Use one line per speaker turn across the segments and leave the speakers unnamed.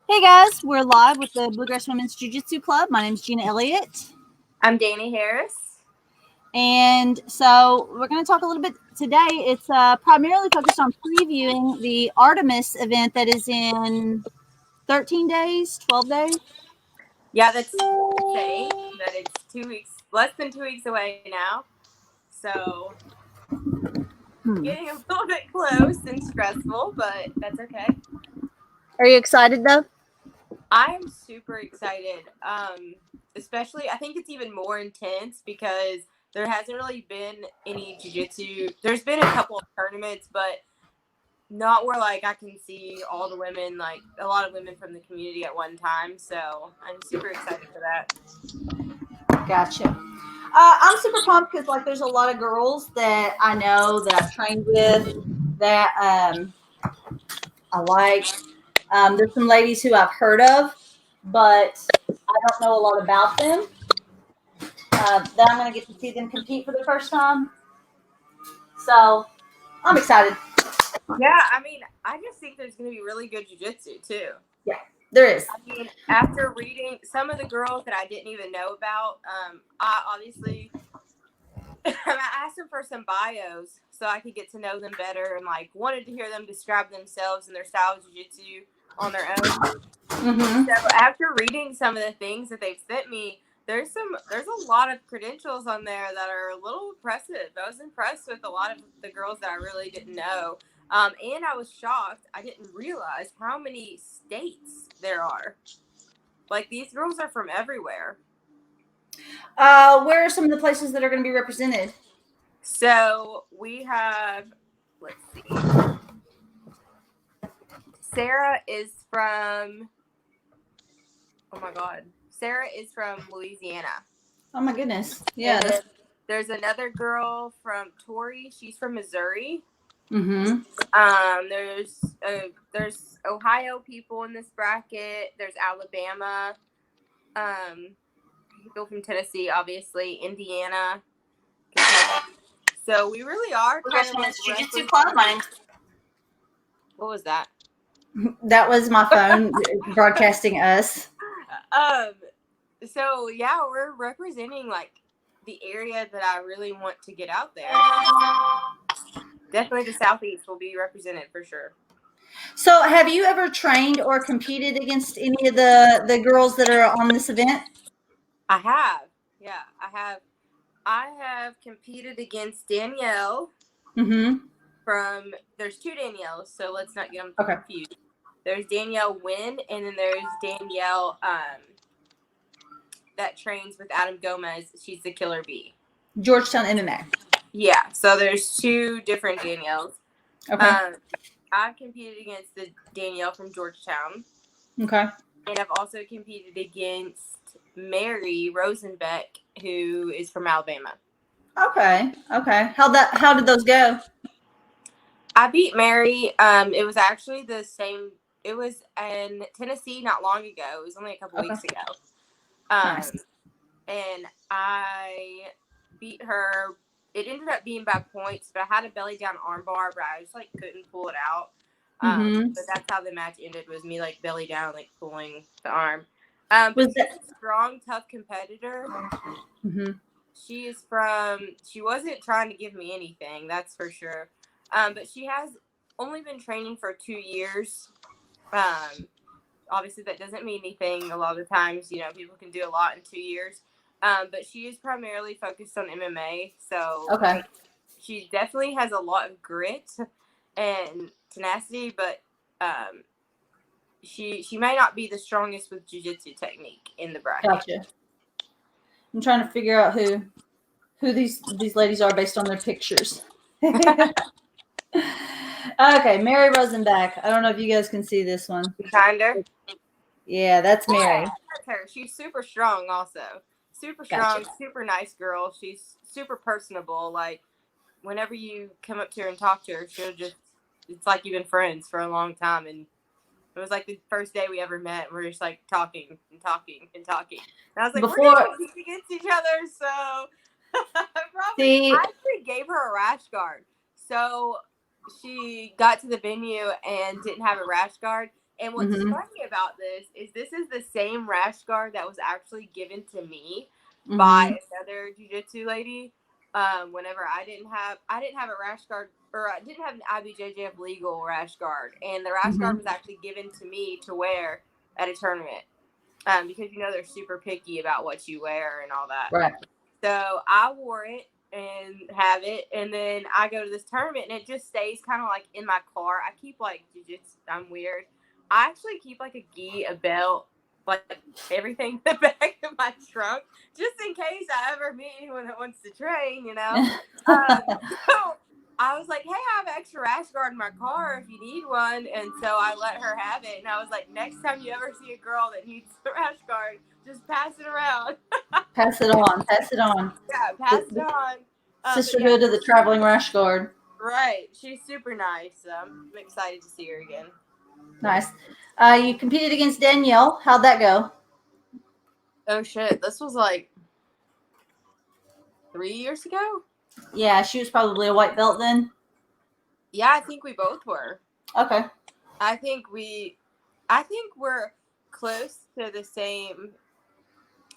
Hey guys, we're live with the Bluegrass Women's Jiu-Jitsu Club. My name is Gina Elliott.
I'm Danny Harris.
And so we're going to talk a little bit today. It's primarily focused on previewing the Artemis event that is in 13 days, 12 days.
Yeah, that's insane that it's 2 weeks, less than 2 weeks away now. So getting a little bit close and stressful, but that's okay.
Are you excited though?
I'm super excited. Especially, I think it's even more intense because there hasn't really been any jiu-jitsu. There's been a couple of tournaments, but not where like I can see all the women, like a lot of women from the community at one time. So I'm super excited for that.
Gotcha. I'm super pumped because there's a lot of girls that I know that I've trained with that I like. There's some ladies who I've heard of, but I don't know a lot about them. That I'm going to get to see them compete for the first time. So I'm excited.
Yeah, I mean, I just think there's going to be really good jiu-jitsu too.
Yeah, there is.
I mean, after reading some of the girls that I didn't even know about, I obviously I asked them for some bios so I could get to know them better and like wanted to hear them describe themselves and their style of jiu-jitsu on their own.
Mm-hmm.
So after reading some of the things that they've sent me, there's a lot of credentials on there that are a little impressive. I was impressed with a lot of the girls that I really didn't know. And I was shocked. I didn't realize how many states there are. Like, these girls are from everywhere.
Where are some of the places that are going to be represented?
So we have, let's see. Sarah is from, oh my God. Sarah is from Louisiana.
Oh my goodness. Yeah.
There's another girl from Tori. She's from Missouri.
Mm-hmm.
There's Ohio people in this bracket. There's Alabama. People from Tennessee, obviously. Indiana. Kentucky. So we really are kind of like
Jiu-Jitsu Club. My name's...
What was that?
That was my phone broadcasting us.
So yeah, we're representing like the area that I really want to get out there. Definitely the Southeast will be represented for sure.
So have you ever trained or competed against any of the girls that are on this event?
I have. Yeah, I have competed against Danielle.
Mm-hmm.
There's two Danielles, so let's not get them
Okay.
confused. There's Danielle Wynn, and then there's Danielle that trains with Adam Gomez. She's the Killer Bee.
Georgetown MMA.
Yeah, so there's two different Danielles.
Okay.
I've competed against the Danielle from Georgetown.
Okay.
And I've also competed against Mary Rosenbeck, who is from Alabama.
Okay. How did those go?
I beat Mary. It was actually the same. It was in Tennessee not long ago. It was only a couple weeks ago.
Nice.
And I beat her. It ended up being by points, but I had a belly down armbar, but I just like couldn't pull it out. But that's how the match ended, was me like belly down, like pulling the arm. But she's a strong, tough competitor.
Mm-hmm.
She wasn't trying to give me anything, that's for sure. But she has only been training for 2 years. Obviously that doesn't mean anything. A lot of times, people can do a lot in 2 years. But she is primarily focused on MMA. So
okay.
She definitely has a lot of grit and tenacity, but she may not be the strongest with jiu-jitsu technique in the bracket.
Gotcha. I'm trying to figure out who these ladies are based on their pictures. Okay, Mary Rosenbach. I don't know if you guys can see this one.
Kinda.
Yeah, that's Mary.
Yeah, that's her. She's super strong also. Super strong, gotcha. Super nice girl. She's super personable. Like, whenever you come up to her and talk to her, it's like you've been friends for a long time. And it was like the first day we ever met. We're just like talking and talking and talking. And I was like, we're going to compete against each other. So I actually gave her a rash guard. So she got to the venue and didn't have a rash guard. And what's
Mm-hmm.
funny about this is the same rash guard that was actually given to me
Mm-hmm.
by another jiu-jitsu lady. Whenever I didn't have a rash guard, or I didn't have an IBJJF legal rash guard, and the rash
Mm-hmm.
guard was actually given to me to wear at a tournament. Because they're super picky about what you wear and all that.
Right.
So I wore it and have it, and then I go to this tournament, and it just stays kind of like in my car. I keep like jiu-jitsu. I'm weird. I actually keep like a gi, a belt, like everything in the back of my trunk, just in case I ever meet anyone that wants to train. So I was like, hey, I have an extra rash guard in my car if you need one. And so I let her have it. And I was like, next time you ever see a girl that needs a rash guard, just pass it around.
Pass it on. Pass it on.
Yeah, pass it
The
on. But yeah,
sisterhood of the traveling rash guard.
right. She's super nice. I'm excited to see her again.
Nice. You competed against Danielle. How'd that go?
Oh, shit. This was like 3 years ago?
Yeah, she was probably a white belt then.
Yeah, I think we both were.
Okay.
I think we're close to the same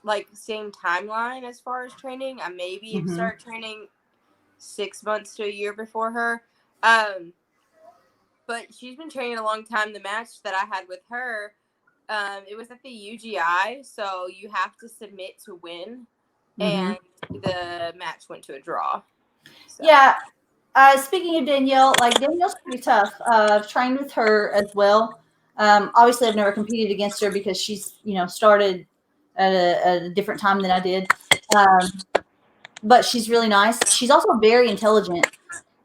timeline as far as training. I maybe
Mm-hmm.
start training 6 months to a year before her. But she's been training a long time. The match that I had with her, it was at the UGI, so you have to submit to win,
Mm-hmm.
and the match went to a draw. So.
Yeah. Speaking of Danielle, like Danielle's pretty tough. I've trained with her as well. Obviously, I've never competed against her because she's started at a different time than I did. But she's really nice. She's also very intelligent.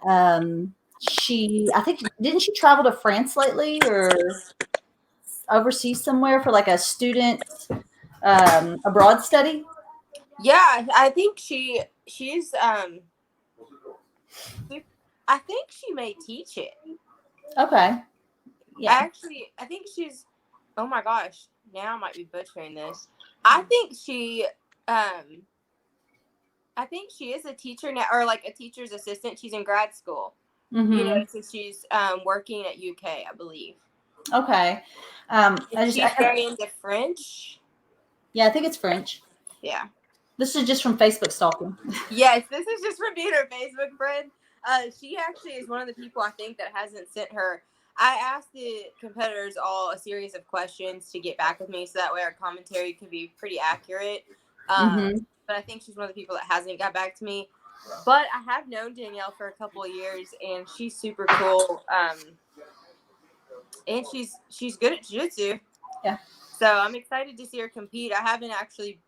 I think, didn't she travel to France lately or overseas somewhere for like a student abroad study?
Yeah, I think she's I think she may teach it.
Okay. Yeah.
I think she's. Oh my gosh! Now I might be butchering this. I think she. I think she is a teacher now, or like a teacher's assistant. She's in grad school.
Mm-hmm.
So she's working at UK, I believe.
Okay.
She's very into French.
Yeah, I think it's French.
Yeah.
This is just from Facebook stalking.
Yes, this is just from being her Facebook friend. She actually is one of the people I think that hasn't sent her. I asked the competitors all a series of questions to get back with me, so that way our commentary could be pretty accurate.
Mm-hmm.
But I think she's one of the people that hasn't got back to me. But I have known Danielle for a couple of years, and she's super cool. And she's good at jiu-jitsu.
Yeah.
So I'm excited to see her compete. I haven't actually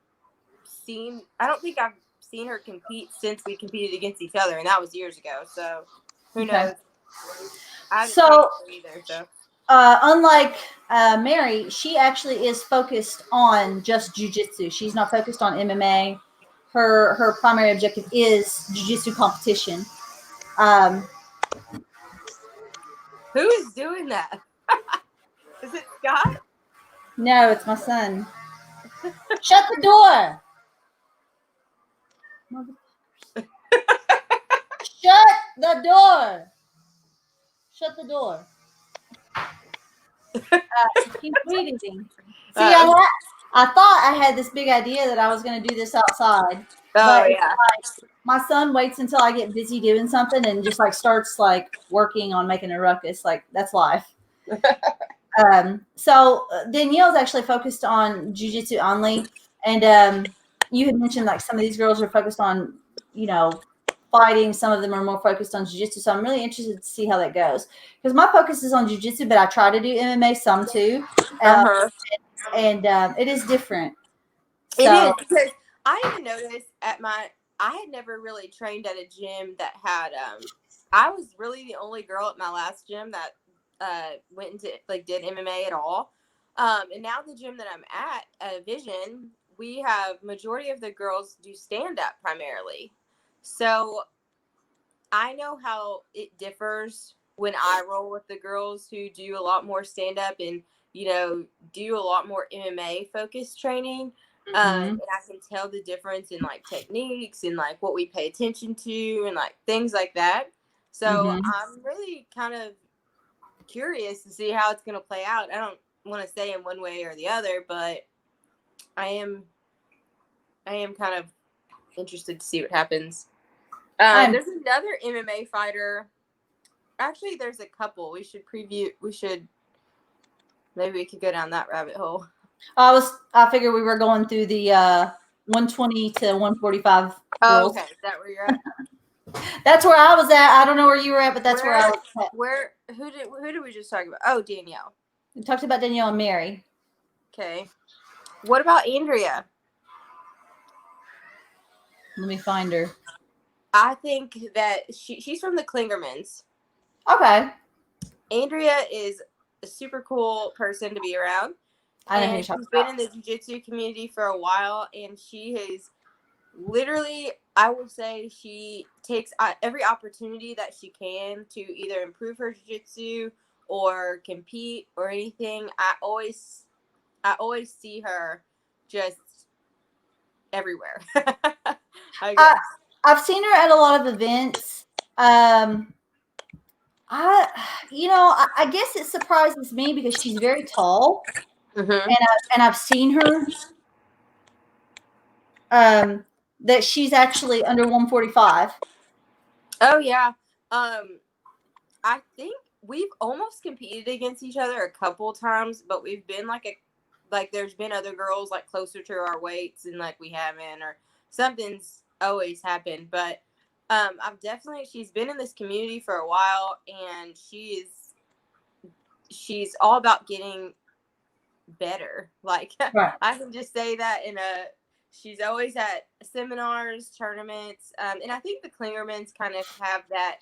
seen. I don't think I've seen her compete since we competed against each other, and that was years ago. So who knows? I haven't seen her either. So
unlike Mary, she actually is focused on just jiu-jitsu. She's not focused on MMA. Her primary objective is jiu-jitsu competition.
who is doing that? Is it Scott?
No, it's my son. Shut the door. Shut the door. Shut the door. Keep reading. See, I thought I had this big idea that I was going to do this outside.
Oh
but
yeah.
My son waits until I get busy doing something and just like starts like working on making a ruckus. Like that's life. So Danielle's actually focused on jiu-jitsu only. And you had mentioned like some of these girls are focused on, fighting. Some of them are more focused on jiu-jitsu. So I'm really interested to see how that goes. Because my focus is on jiu-jitsu, but I try to do MMA some too. And it is different.
It is, because I even noticed I had never really trained at a gym that had I was really the only girl at my last gym that went into did MMA at all. And now the gym that I'm at Vision, we have majority of the girls do stand up primarily. So I know how it differs when I roll with the girls who do a lot more stand up and do a lot more MMA focused training. And I can tell the difference in like techniques and like what we pay attention to and like things like that. So I'm really kind of curious to see how it's going to play out. I don't want to say in one way or the other, but I am kind of interested to see what happens. There's another MMA fighter. Actually, there's a couple. We should maybe we could go down that rabbit hole.
I figured we were going through the 120 to 145 girls.
Okay, is that where you're at?
That's where I was at. I don't know where you were at, but that's where I was at.
Who did we just talk about? Oh, Danielle.
We talked about Danielle and Mary.
Okay. What about Andrea?
Let me find her.
I think that she's from the Klingermans.
Okay.
Andrea is a super cool person to be around.
I know
and she's been in the jiu-jitsu community for a while, and she has literally, I will say, she takes every opportunity that she can to either improve her jiu-jitsu or compete or anything. I always see her just everywhere. I guess.
I've seen her at a lot of events. I guess it surprises me because she's very tall, and I've seen her that she's actually under 145.
Oh yeah, I think we've almost competed against each other a couple times, but we've been like there's been other girls like closer to our weights, and like we haven't, or something's always happened. But she's been in this community for a while, and she's all about getting better. Like
Right.
I can just say that she's always at seminars, tournaments, and I think the Klingermans kind of have that.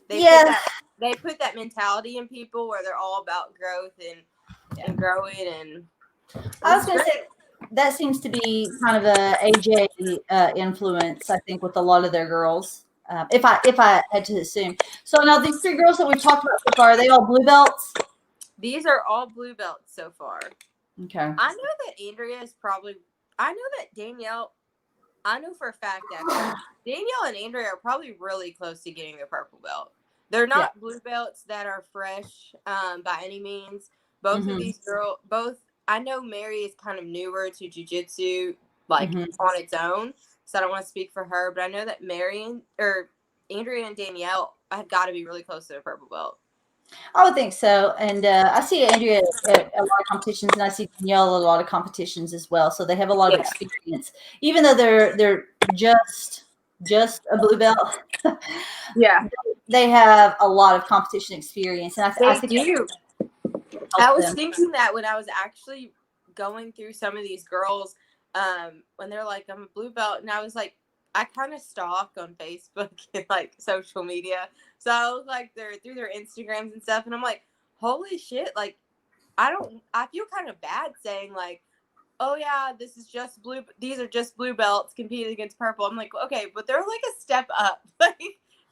They put that mentality in people where they're all about growth and growing. And
I was going to say that seems to be kind of a AJ influence, I think, with a lot of their girls. If I had to assume. So now these three girls that we've talked about so far, are they all blue belts?
These are all blue belts so far.
Okay.
I know that Andrea is probably. I know that Danielle. I know for a fact that Danielle and Andrea are probably really close to getting their purple belt. They're not blue belts that are fresh by any means. Both of these girls, I know Mary is kind of newer to jiu-jitsu, like on its own. So I don't want to speak for her, but I know that Andrea and Danielle have got to be really close to their purple belt.
I would think so. And I see Andrea at a lot of competitions, and I see Danielle at a lot of competitions as well. So they have a lot of experience, even though they're just a blue belt.
Yeah,
they have a lot of competition experience, and I think
do. I was thinking that when I was actually going through some of these girls, when they're like, I'm a blue belt, and I was like, I kind of stalk on Facebook and like social media. So I was like, through their Instagrams and stuff, and I'm like, holy shit, like, I feel kind of bad saying like, oh yeah, these are just blue belts competing against purple. I'm like, okay, but they're like a step up. Like,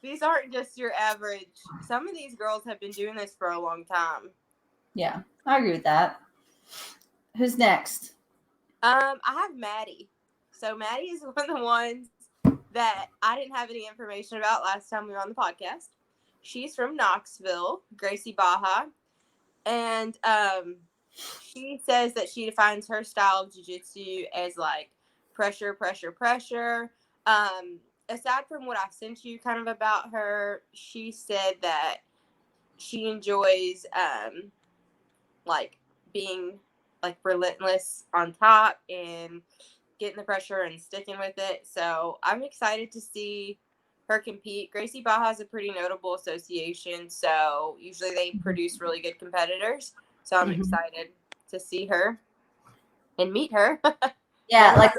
these aren't just your average. Some of these girls have been doing this for a long time.
Yeah, I agree with that. Who's next?
I have Maddie. So Maddie is one of the ones that I didn't have any information about last time we were on the podcast. She's from Knoxville, Gracie Baja. And she says that she defines her style of jiu-jitsu as like pressure, pressure, pressure. Aside from what I've sent you kind of about her, she said that she enjoys like being like relentless on top and getting the pressure and sticking with it. So I'm excited to see her compete. Gracie Baja is a pretty notable association, so usually they produce really good competitors. So I'm excited to see her and meet her.
Yeah, like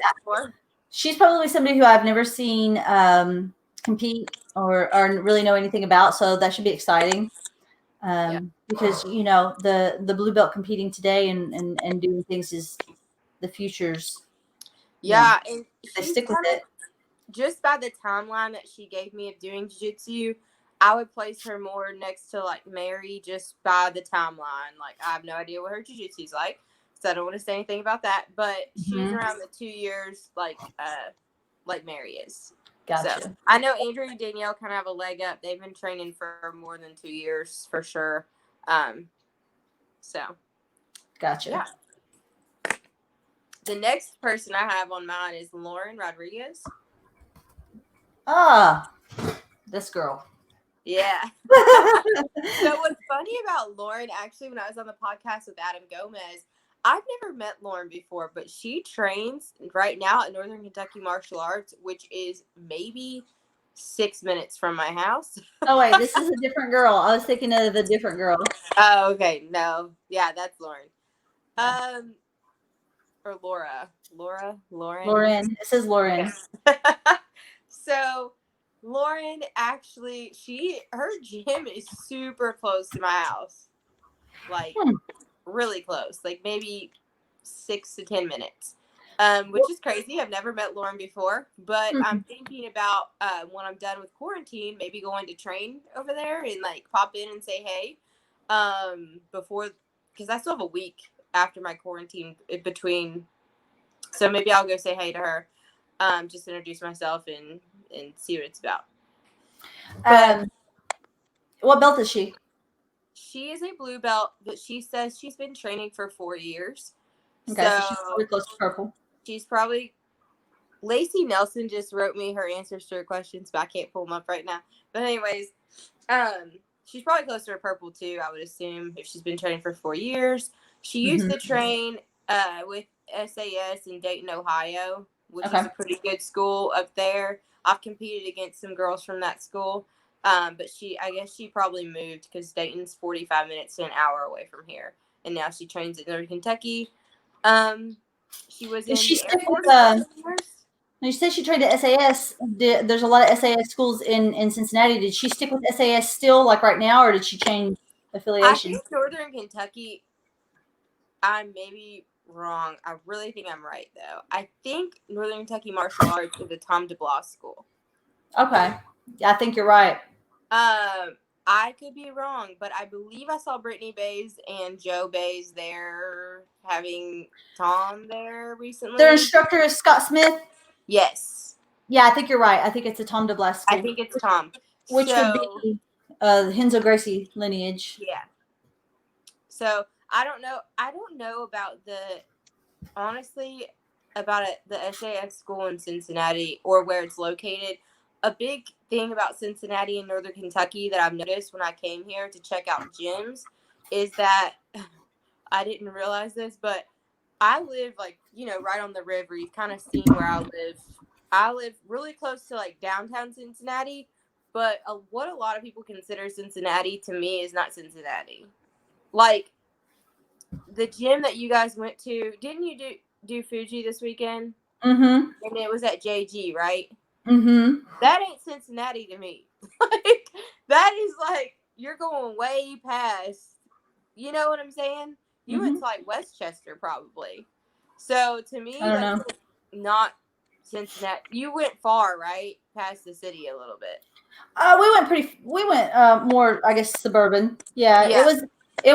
she's probably somebody who I've never seen compete or really know anything about. So that should be exciting. Because the blue belt competing today and doing things is the future's.
Yeah, and
they stick with it.
Just by the timeline that she gave me of doing jiu-jitsu, I would place her more next to like Mary just by the timeline. Like, I have no idea what her jiu-jitsu is like, so I don't want to say anything about that. But she's around the 2 years like Mary is.
Gotcha.
So I know Andrew and Danielle kind of have a leg up. They've been training for more than 2 years for sure. So
Gotcha.
yeah. The next person I have on mine is Lauren Rodriguez.
Ah, this girl.
Yeah. So what's funny about Lauren, actually, when I was on the podcast with Adam Gomez, I've never met Lauren before, but she trains right now at Northern Kentucky Martial Arts, which is maybe 6 minutes from my house.
Oh wait, this is a different girl. I was thinking of a different girl.
Oh, okay. No. Yeah, that's Lauren.
Yeah.
Or Lauren.
Lauren. It says Lauren.
Okay. So Lauren actually, her gym is super close to my house. Like really close. Like maybe 6 to 10 minutes. Which is crazy. I've never met Lauren before, but I'm thinking about when I'm done with quarantine, maybe going to train over there and like pop in and say hey. Before, because I still have a week after my quarantine in between, so maybe I'll go say hey to her, just introduce myself and see what it's about. But
what belt is she?
she is a blue belt, but she says she's been training for 4 years.
Okay, so she's probably close to purple.
She's probably. Lacey Nelson just wrote me her answers to her questions, but I can't pull them up right now. But anyways, she's probably close to her purple too, I would assume, if she's been training for 4 years. She used to train with SAS in Dayton, Ohio, which is a pretty good school up there. I've competed against some girls from that school, but I guess she probably moved because Dayton's 45 minutes to an hour away from here, and now she trains at Northern Kentucky. She was in the Air Force for 10 years.
You said she trained at SAS. There's a lot of SAS schools in Cincinnati. Did she stick with SAS still, like right now, or did she change affiliation?
I think Northern Kentucky, I may be wrong. I really think I'm right, though. I think Northern Kentucky Martial Arts is a Tom DeBlas school.
Okay. I think you're right.
I could be wrong, but I believe I saw Brittany Bays and Joe Bays there having Tom there recently.
Their instructor is Scott Smith?
Yes.
Yeah, I think you're right. I think it's a Tom DeBlas school.
I think it's Tom.
Which would be Henzo Gracie lineage.
Yeah. So I don't know about honestly, about the SAS school in Cincinnati or where it's located. A big thing about Cincinnati and Northern Kentucky that I've noticed when I came here to check out gyms is that I didn't realize this, but I live right on the river. You've kind of seen where I live. I live really close to like downtown Cincinnati, but what a lot of people consider Cincinnati to me is not Cincinnati. Like the gym that you guys went to, didn't you do Bwjjc this weekend?
Mm-hmm.
And it was at JG, right?
Mm-hmm.
That ain't Cincinnati to me. Like that is like you're going way past. You know what I'm saying? You went to like Westchester probably. So to me, that's not Cincinnati. You went far, right? Past the city a little bit.
We went more, I guess, suburban. Yeah. It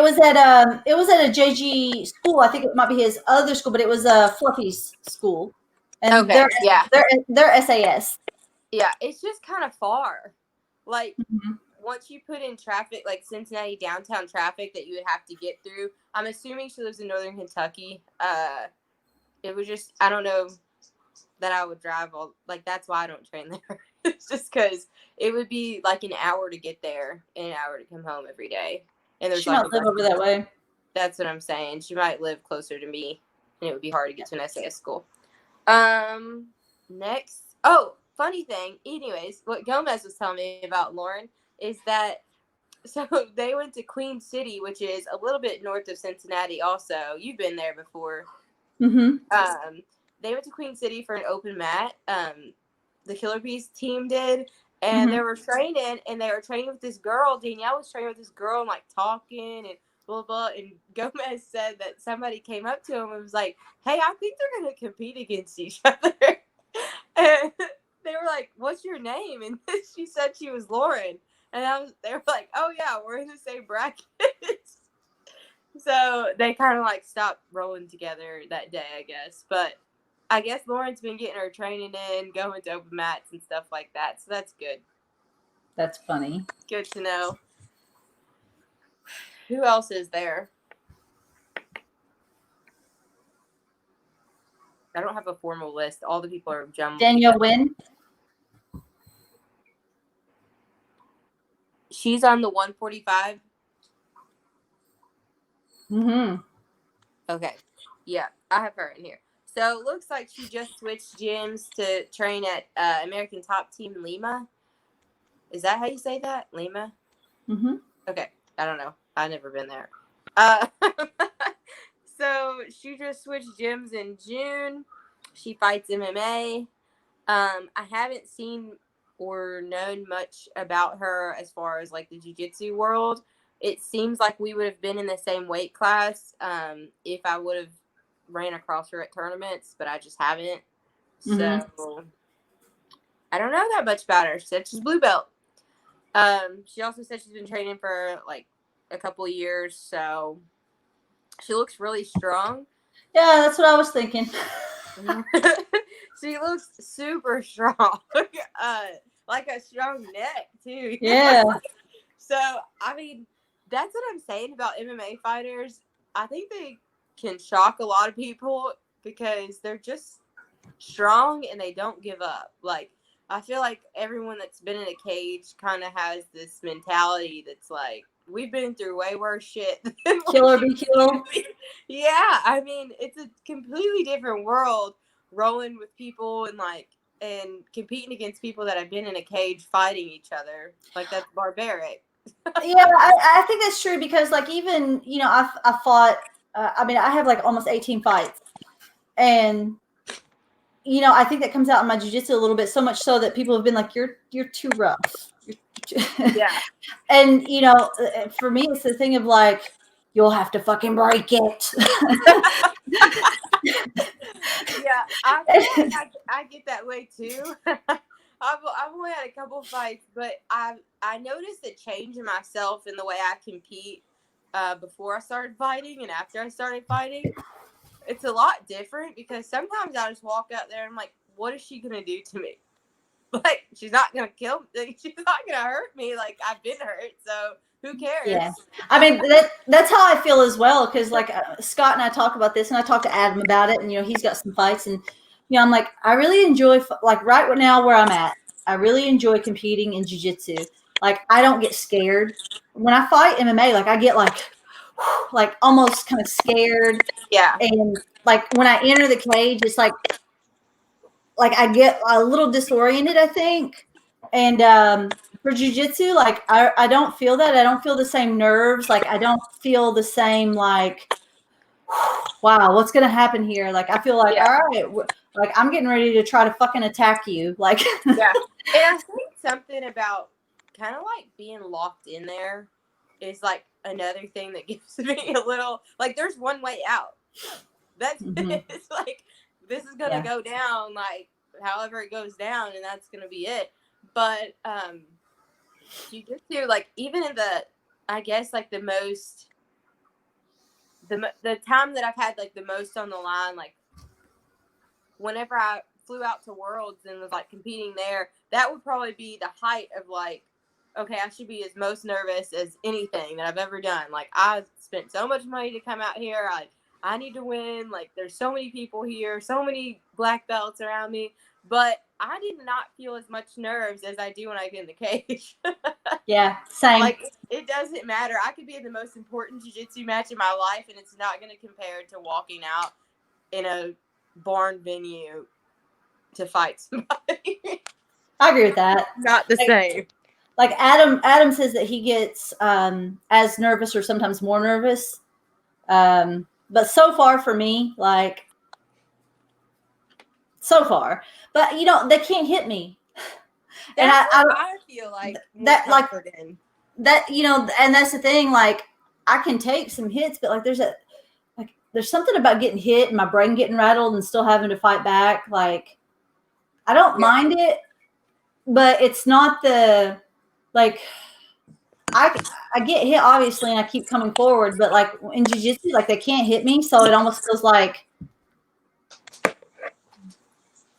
was at a JG school. I think it might be his other school, but it was Fluffy's school. And they're SAS.
Yeah, it's just kind of far. Like once you put in traffic, like Cincinnati downtown traffic that you would have to get through. I'm assuming she lives in Northern Kentucky. It was just, I don't know that I would drive that's why I don't train there. It's just because it would be like an hour to get there and an hour to come home every day. And there's
she might live over that way.
That's what I'm saying. She might live closer to me and it would be hard to get to an SAS school. Next. Oh, funny thing. Anyways, what Gomez was telling me about Lauren is that so they went to Queen City, which is a little bit north of Cincinnati also. You've been there before.
Mm-hmm.
They went to Queen City for an open mat. The Killer Bees team did. And they were training with this girl. Danielle was training with this girl and like talking and blah, blah. And Gomez said that somebody came up to him and was like, hey, I think they're going to compete against each other. And they were like, what's your name? And she said she was Lauren. And they were like, oh, yeah, we're in the same bracket. So they kind of like stopped rolling together that day, I guess. But I guess Lauren's been getting her training in, going to open mats and stuff like that. So that's good.
That's funny.
Good to know. Who else is there? I don't have a formal list. All the people are jumbled.
Danielle Wynn.
She's on the 145.
Mm-hmm.
Okay. Yeah, I have her in here. So it looks like she just switched gyms to train at American Top Team Lima. Is that how you say that? Lima?
Mm-hmm.
Okay. I don't know. I've never been there. So she just switched gyms in June. She fights MMA. I haven't seen or known much about her as far as like the jiu-jitsu world. It seems like we would have been in the same weight class if I would have ran across her at tournaments, but I just haven't.
Mm-hmm.
So I don't know that much about her. She said she's blue belt. She also said she's been training for like a couple of years, so she looks really strong.
Yeah, that's what I was thinking.
She looks super strong. Like a strong neck too.
Yeah.
So I mean, that's what I'm saying about MMA fighters. I think they can shock a lot of people because they're just strong and they don't give up. Like, I feel like everyone that's been in a cage kind of has this mentality that's like, we've been through way worse shit.
Kill or be killed.
Yeah, I mean, it's a completely different world rolling with people and competing against people that have been in a cage fighting each other. Like, that's barbaric.
Yeah, I think that's true because like even I fought. I mean, I have like almost 18 fights, and I think that comes out in my jiu-jitsu a little bit. So much so that people have been like, "You're too rough."
Yeah.
And for me, it's the thing of like, you'll have to fucking break it.
Yeah, I feel like I get that way too. I've only had a couple fights, but I noticed a change in myself in the way I compete before I started fighting and after I started fighting. It's a lot different because sometimes I just walk out there and I'm like, what is she gonna do to me? Like, she's not gonna kill me. She's not gonna hurt me. Like, I've been hurt, so who cares?
Yeah, I mean that's how I feel as well. Because like Scott and I talk about this, and I talk to Adam about it, and he's got some fights, and I'm like, I really enjoy like right now where I'm at. I really enjoy competing in jiu-jitsu. Like, I don't get scared when I fight MMA. Like, I get like almost kind of scared.
Yeah.
And like when I enter the cage, it's like I get a little disoriented, I think. And for jiu-jitsu, like I don't feel that. I don't feel the same nerves. Like, I don't feel the same like, wow, what's gonna happen here? Like, I feel like, all right, like I'm getting ready to try to fucking attack you. Like,
yeah. And I think something about kind of like being locked in there is like another thing that gives me a little like, there's one way out. That's it's like, this is gonna go down like however it goes down, and that's gonna be it. But jiu-jitsu, like, even in the, I guess like the most the time that I've had like the most on the line, like whenever I flew out to Worlds and was like competing there, that would probably be the height of like, okay, I should be as most nervous as anything that I've ever done. Like, I spent so much money to come out here. I need to win. Like, there's so many people here, so many black belts around me, but I did not feel as much nerves as I do when I get in the cage.
Yeah, same.
Like, it doesn't matter. I could be in the most important jiu-jitsu match in my life, and it's not going to compare to walking out in a barn venue to fight somebody.
I agree with that.
Not the same.
Like Adam says that he gets as nervous or sometimes more nervous. But so far for me, like, so far, but they can't hit me.
And I feel like
that, like that, and that's the thing. Like, I can take some hits, but like there's something about getting hit and my brain getting rattled and still having to fight back. Like, I don't mind it, but it's not the, like, I get hit obviously and I keep coming forward, but like in jiu-jitsu, like, they can't hit me. So it almost feels like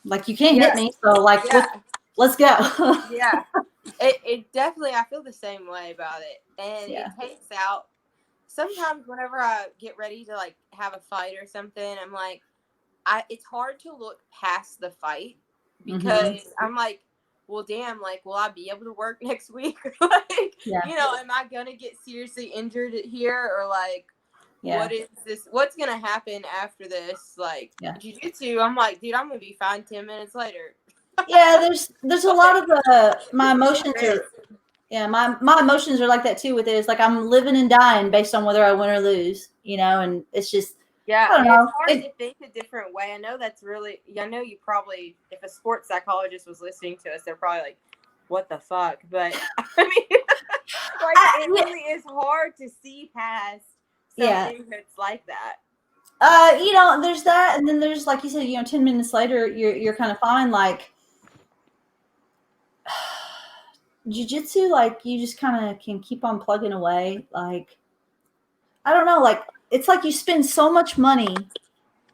Like you can't hit
Yeah.
me, so like
Yeah.
let's go.
Yeah. It definitely, I feel the same way about it. And it
Yeah.
takes out, sometimes whenever I get ready to like have a fight or something, I'm like, it's hard to look past the fight because I'm like, well, damn, like, will I be able to work next week? Like,
Yeah.
am I gonna get seriously injured here, or like,
Yeah.
what is this? What's gonna happen after this? Like,
Yeah.
jiu-jitsu, I'm like, dude, I'm gonna be fine 10 minutes later.
Yeah, there's a lot of my
It's
emotions
intense.
are my emotions are like that too with it. It's like I'm living and dying based on whether I win or lose, and it's just
Yeah,
I don't
it's
know.
hard to think a different way. I know that's really. I know you probably, if a sports psychologist was listening to us, they're probably like, "What the fuck?" But I mean, like, it really is hard to see past
Yeah.
something that's like that.
There's that, and then there's like you said, 10 minutes later, you're kind of fine. Like jiu-jitsu, like you just kind of can keep on plugging away. Like I don't know, like it's like you spend so much money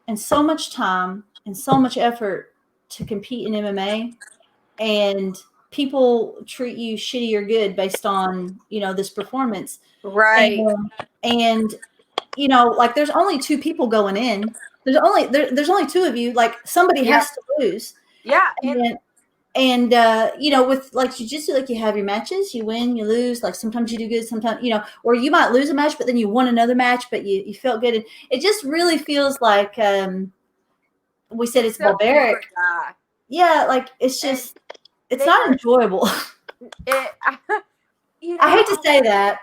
and so much time and so much effort to compete in MMA, and people treat you shitty or good based on this performance,
Right.
and like there's only two people going in. There's only two of you. Like somebody
Yeah.
has to lose.
Yeah.
And with like jiu-jitsu, like you have your matches, you win, you lose. Like sometimes you do good, sometimes or you might lose a match, but then you won another match, but you felt good. And it just really feels like we said it's
so do or
barbaric.
die.
Yeah, like it's just it's not enjoyable.
It.
I hate to say that.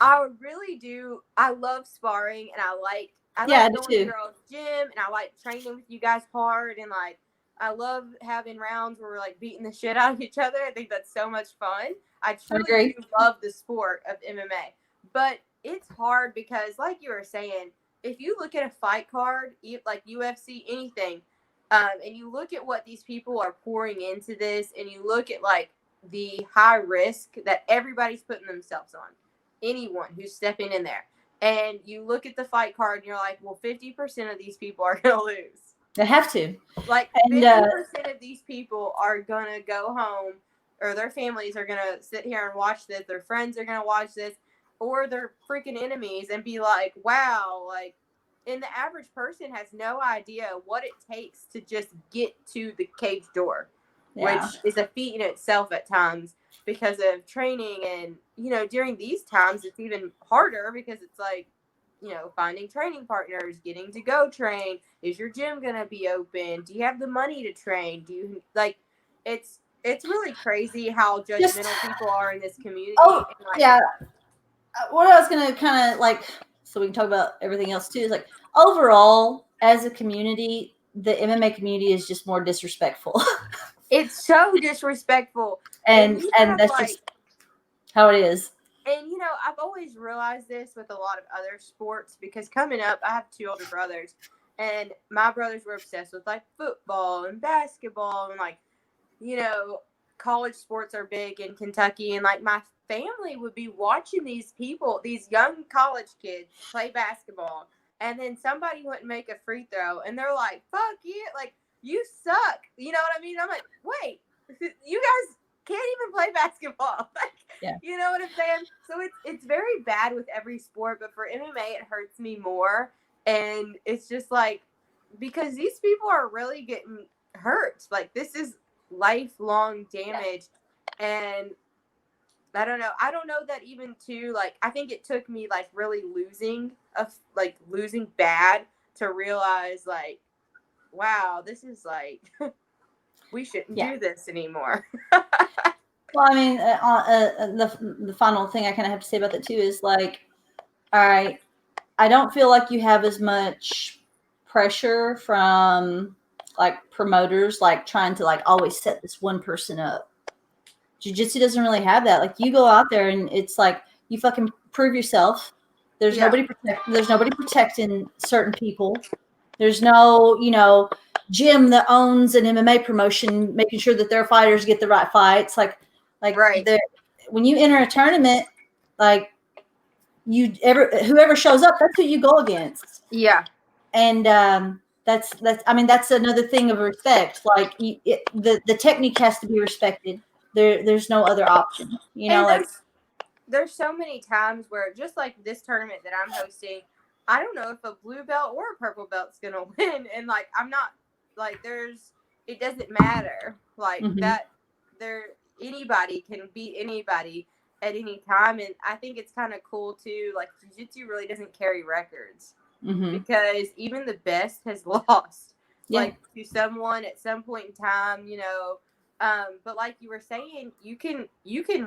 I really do. I love sparring, and I like
Yeah, I do
going to
too.
girls' gym, and I like training with you guys hard, and like I love having rounds where we're like beating the shit out of each other. I think that's so much fun. I truly
agree.
do love the sport of MMA, but it's hard because, like you were saying, if you look at a fight card, like UFC, anything, and you look at what these people are pouring into this, and you look at like the high risk that everybody's putting themselves on, anyone who's stepping in there, and you look at the fight card and you're like, well, 50% of these people are going to lose.
They have to.
Like,
And
50% of these people are going to go home, or their families are going to sit here and watch this, their friends are going to watch this, or their freaking enemies, and be like, wow, like, and the average person has no idea what it takes to just get to the cage door, which is a feat in itself at times because of training. And during these times it's even harder because it's like, finding training partners, getting to go train. Is your gym gonna be open? Do you have the money to train? Do you like it's really crazy how judgmental people are in this community.
Oh,
and like,
yeah. What I was gonna kind of like, so we can talk about everything else too, is like overall as a community, the MMA community is just more disrespectful.
it's so disrespectful,
and that's like, just how it is.
And I've always realized this with a lot of other sports, because coming up, I have two older brothers, and my brothers were obsessed with like football and basketball, and like, college sports are big in Kentucky, and like my family would be watching these people, these young college kids play basketball, and then somebody wouldn't make a free throw, and they're like, fuck you, like, you suck. You know what I mean? I'm like, wait, you guys can't even play basketball. Like,
yeah.
You know what I'm saying? So it's very bad with every sport, but for MMA it hurts me more. And it's just like, because these people are really getting hurt. Like, this is lifelong damage. And I don't know that even too, like, I think it took me like really losing bad to realize, like, wow, this is like we shouldn't do this anymore.
Well, I mean, the final thing I kind of have to say about that too is like, all right, I don't feel like you have as much pressure from like promoters, like trying to like always set this one person up. Jiu-jitsu doesn't really have that. Like, you go out there and it's like you fucking prove yourself. There's nobody protecting certain people. There's no, gym that owns an MMA promotion making sure that their fighters get the right fights. Like
right.
When you enter a tournament, like whoever shows up, that's who you go against.
Yeah.
And I mean, that's another thing of respect. Like the technique has to be respected. There's no other option.
And
Like
there's so many times where, just like this tournament that I'm hosting, I don't know if a blue belt or a purple belt's gonna win, and like I'm not like it doesn't matter like that. Anybody can beat anybody at any time, and I think it's kind of cool too. Like jiu-jitsu really doesn't carry records because even the best has lost, like to someone at some point in time, but like you were saying, you can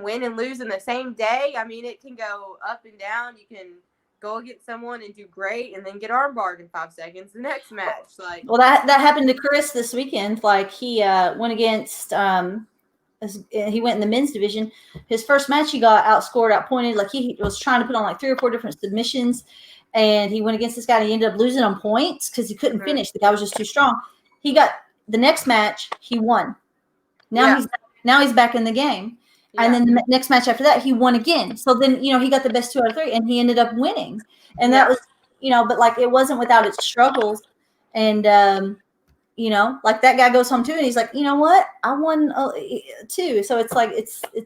win and lose in the same day. I mean, it can go up and down. You can go against someone and do great, and then get armbarred in 5 seconds the next match. Like,
well, that happened to Chris this weekend. Like he went against he went in the men's division. His first match, he got outscored, outpointed. Like he was trying to put on like 3 or 4 different submissions, and he went against this guy. And he ended up losing on points because he couldn't finish. The guy was just too strong. He got the next match, he won. Now he's back in the game. Yeah. And then the next match after that, he won again. So then, he got the best 2 out of 3, and he ended up winning. And that was, but like it wasn't without its struggles. And, like that guy goes home too, and he's like, you know what? I won too. So it's like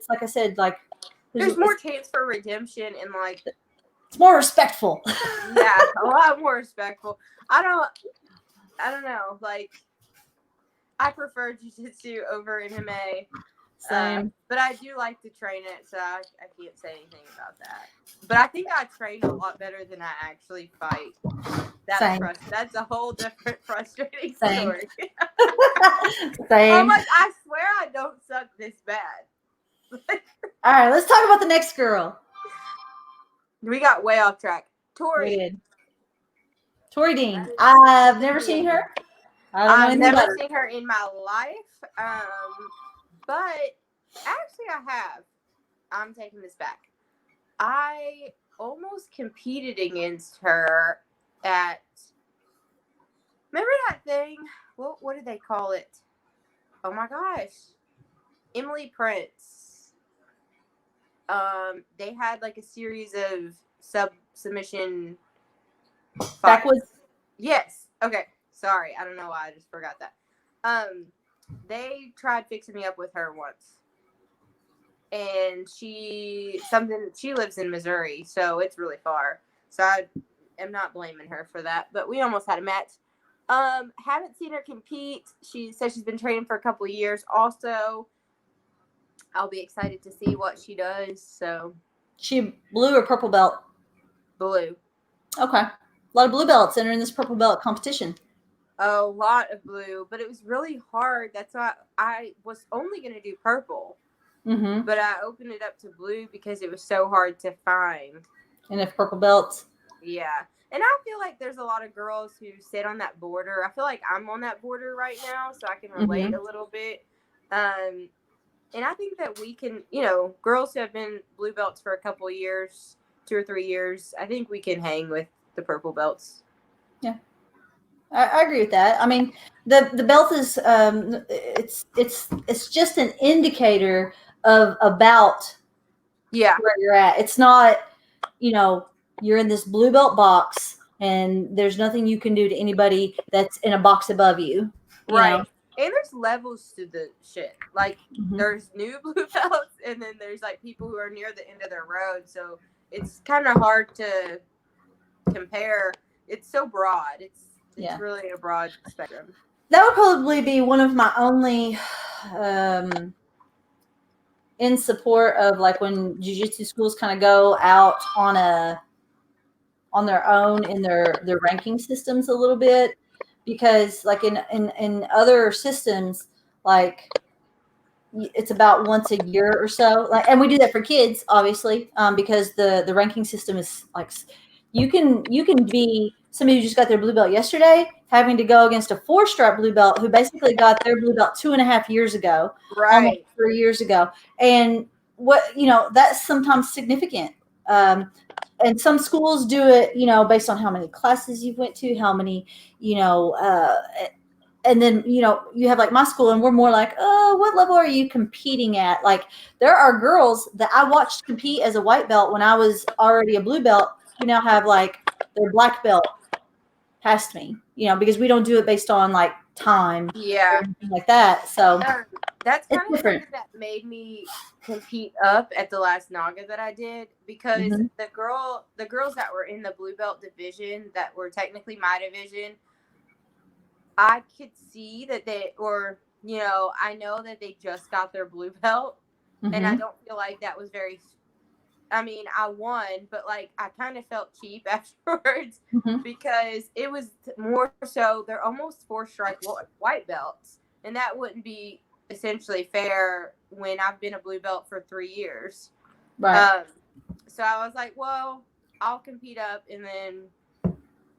like I said, like
there's more chance for redemption, and like
it's more respectful.
Yeah, a lot more respectful. I don't know. Like, I prefer jiu-jitsu over MMA.
Same.
But I do like to train it, so I can't say anything about that. But I think I train a lot better than I actually fight. That's a whole different frustrating story.
Same.
I'm like, I swear I don't suck this bad.
All right, let's talk about the next girl.
We got way off track. Tori
Dean. I've never seen her.
I've never seen her in my life. But actually I have. I'm taking this back. I almost competed against her at, remember that thing? What did they call it? Oh my gosh. Emily Prince. They had like a series of submission
backwoods.
Yes. Okay. Sorry. I don't know why I just forgot that. They tried fixing me up with her once. And she lives in Missouri, so it's really far. So I am not blaming her for that. But we almost had a match. Haven't seen her compete. She says she's been training for a couple of years. Also, I'll be excited to see what she does. So,
she blue or purple belt?
Blue.
Okay, a lot of blue belts entering this purple belt competition.
A lot of blue, but it was really hard. That's why I was only going to do purple. But I opened it up to blue because it was so hard to find.
And if purple belts.
Yeah. And I feel like there's a lot of girls who sit on that border. I feel like I'm on that border right now, so I can relate a little bit. And I think that we can, girls who have been blue belts for a couple of years, 2 or 3 years, I think we can hang with the purple belts.
Yeah. I agree with that. I mean, the belt is it's just an indicator of about where you're at. It's not, you're in this blue belt box and there's nothing you can do to anybody that's in a box above you.
Right. And there's levels to the shit. Like there's new blue belts, and then there's like people who are near the end of their road. So it's kind of hard to compare. It's so broad. It's really a broad spectrum.
That would probably be one of my only in support of like when jiu-jitsu schools kind of go out on their own in their ranking systems a little bit, because like in other systems, like it's about once a year or so, like, and we do that for kids obviously, because the ranking system is like, you can be somebody who just got their blue belt yesterday having to go against a 4-stripe blue belt who basically got their blue belt 2.5 years ago,
right,
3 years ago. And what, that's sometimes significant. And some schools do it, based on how many classes you've went to, how many, and then, you have like my school and we're more like, oh, what level are you competing at? Like there are girls that I watched compete as a white belt when I was already a blue belt who now have like their black belt past me, because we don't do it based on like time or
Yeah.
anything like that. So
That's
it's
kind of
different.
something that made me compete up at the last Naga that I did, because
Mhm.
the girls that were in the blue belt division that were technically my division, I could see that I know that they just got their blue belt, and I
Mhm.
don't feel like that was very. I mean, I won, but like I kind of felt cheap afterwards
Mhm.
because it was more so they're almost 4-strike white belts, and that wouldn't be essentially fair when I've been a blue belt for 3 years.
Right.
So I was like, well, I'll compete up, and then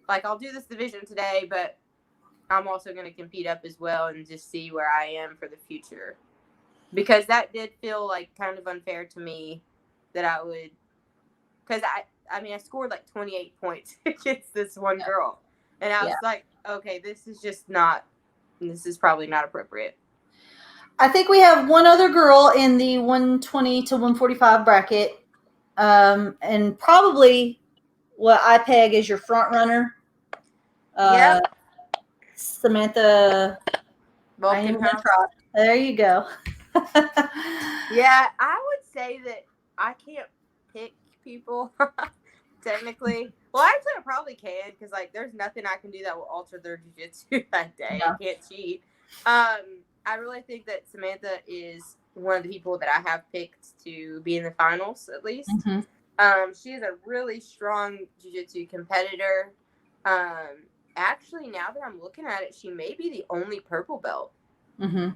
like I'll do this division today, but I'm also going to compete up as well and just see where I am for the future, because that did feel like kind of unfair to me that I would, because I mean I scored like 28 points against this one girl, and I was
Yeah.
like, okay, this is probably not appropriate.
I think we have one other girl in the 120 to 145 bracket, and probably what I peg as your front runner.
Yep.
Samantha. I am
Vulcan
gonna
House.
try. There you go.
Yeah, I would say that I can't pick people technically. Well, actually, I probably can, because like there's nothing I can do that will alter their jiu-jitsu that day.
Yeah.
I can't cheat. I really think that Samantha is one of the people that I have picked to be in the finals at least.
Mm-hmm.
She is a really strong jiu-jitsu competitor. Actually, now that I'm looking at it, she may be the only purple belt.
Mm-hmm.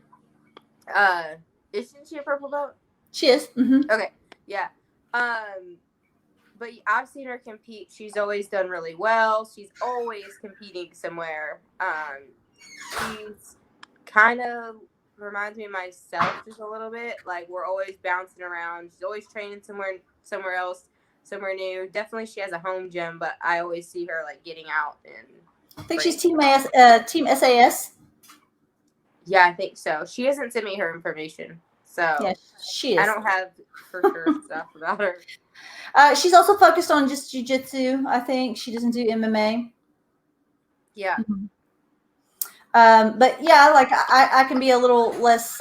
Isn't she a purple belt?
She is. Mm-hmm.
Okay, yeah. But I've seen her compete. She's always done really well. She's always competing somewhere. She's kind of reminds me of myself just a little bit. Like we're always bouncing around. She's always training somewhere else, somewhere new. Definitely, she has a home gym, but I always see her like getting out and.
I think she's
training.
Team SAS.
Yeah, I think so. She hasn't sent me her information, so
Yeah, she is.
I don't have for sure stuff about her.
She's also focused on just jiu-jitsu. I think she doesn't do MMA.
Yeah.
Mm-hmm. But yeah, like I can be a little less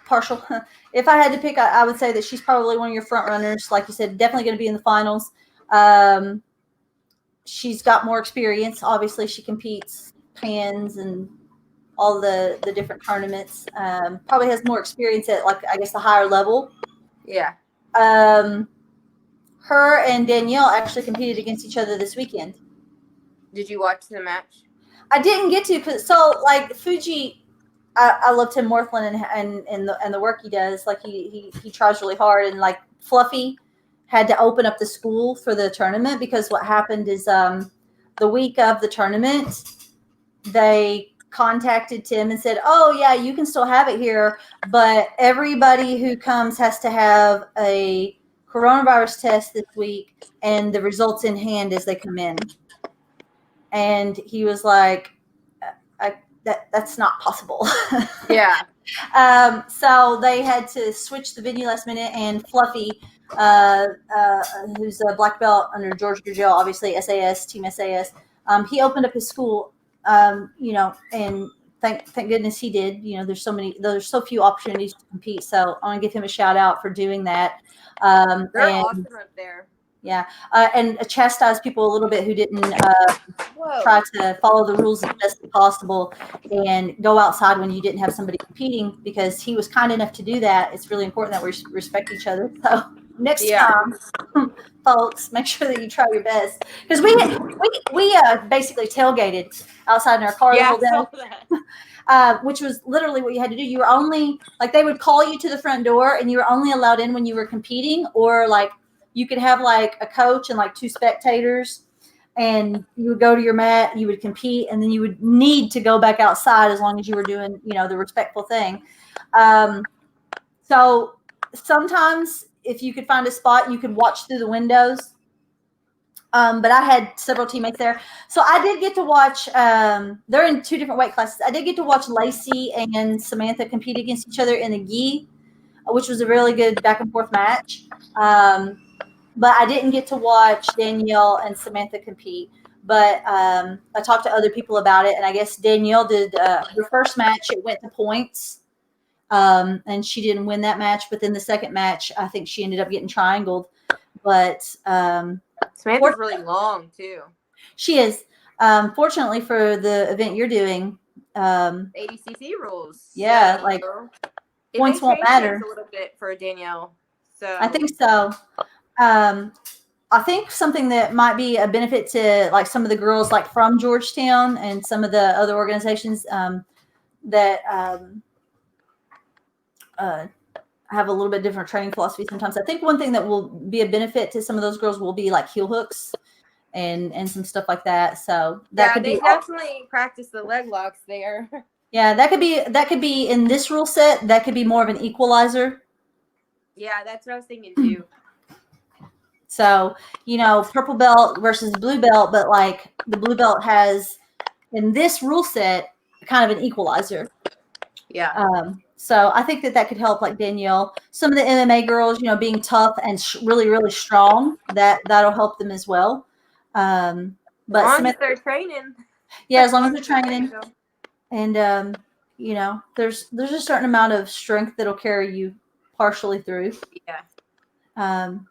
partial. If I had to pick, I would say that she's probably one of your front runners. Like you said, definitely going to be in the finals. She's got more experience. Obviously, she competes pans and all the different tournaments. Probably has more experience at, like, I guess, the higher level.
Yeah.
Her and Danielle actually competed against each other this weekend.
Did you watch the match?
I didn't get to, because like Bwjjc, I love Tim Worthland and the work he does. Like he tries really hard, and like Fluffy had to open up the school for the tournament, because what happened is the week of the tournament they contacted Tim and said, "Oh yeah, you can still have it here, but everybody who comes has to have a coronavirus test this week and the results in hand as they come in." And he was like, that's not possible.
Yeah.
So they had to switch the venue last minute, and Fluffy, who's a black belt under George Gurgel, obviously SAS, Team SAS, he opened up his school, and thank goodness he did. There's so few opportunities to compete, so I want to give him a shout out for doing that.
They're awesome up there.
Yeah, and chastise people a little bit who didn't
Whoa.
try to follow the rules as best as possible and go outside when you didn't have somebody competing, because he was kind enough to do that. It's really important that we respect each other. So next time, folks, make sure that you try your best, because we basically tailgated outside in our car the whole day. Which was literally what you had to do. You were only, like, they would call you to the front door, and you were only allowed in when you were competing, or like you could have like a coach and like 2 spectators, and you would go to your mat, you would compete, and then you would need to go back outside as long as you were doing, the respectful thing. So sometimes if you could find a spot, you could watch through the windows. But I had several teammates there. So I did get to watch, they're in 2 different weight classes. I did get to watch Lacey and Samantha compete against each other in the gi, which was a really good back and forth match. But I didn't get to watch Danielle and Samantha compete. But I talked to other people about it, and I guess Danielle did her first match. It went to points, and she didn't win that match. But then the second match, I think she ended up getting triangled. But
Samantha's really long too.
She is. Fortunately for the event you're doing,
80cc rules.
Yeah,
so
like
it
points
may
won't
change
matter.
things a little bit for Danielle. So
I think so. I think something that might be a benefit to like some of the girls like from Georgetown and some of the other organizations that have a little bit different training philosophy sometimes. I think one thing that will be a benefit to some of those girls will be like heel hooks and some stuff like that. So that could
they
be
definitely practice the leg locks there.
Yeah, that could be in this rule set. That could be more of an equalizer.
Yeah, that's what I was thinking too.
So, purple belt versus blue belt, but like the blue belt has in this rule set kind of an equalizer.
Yeah.
So I think that could help like Danielle. Some of the MMA girls, being tough and really, really strong, that'll help them as well.
But as long as they're training.
Yeah, as long as they're training. And there's a certain amount of strength that'll carry you partially through.
Yeah.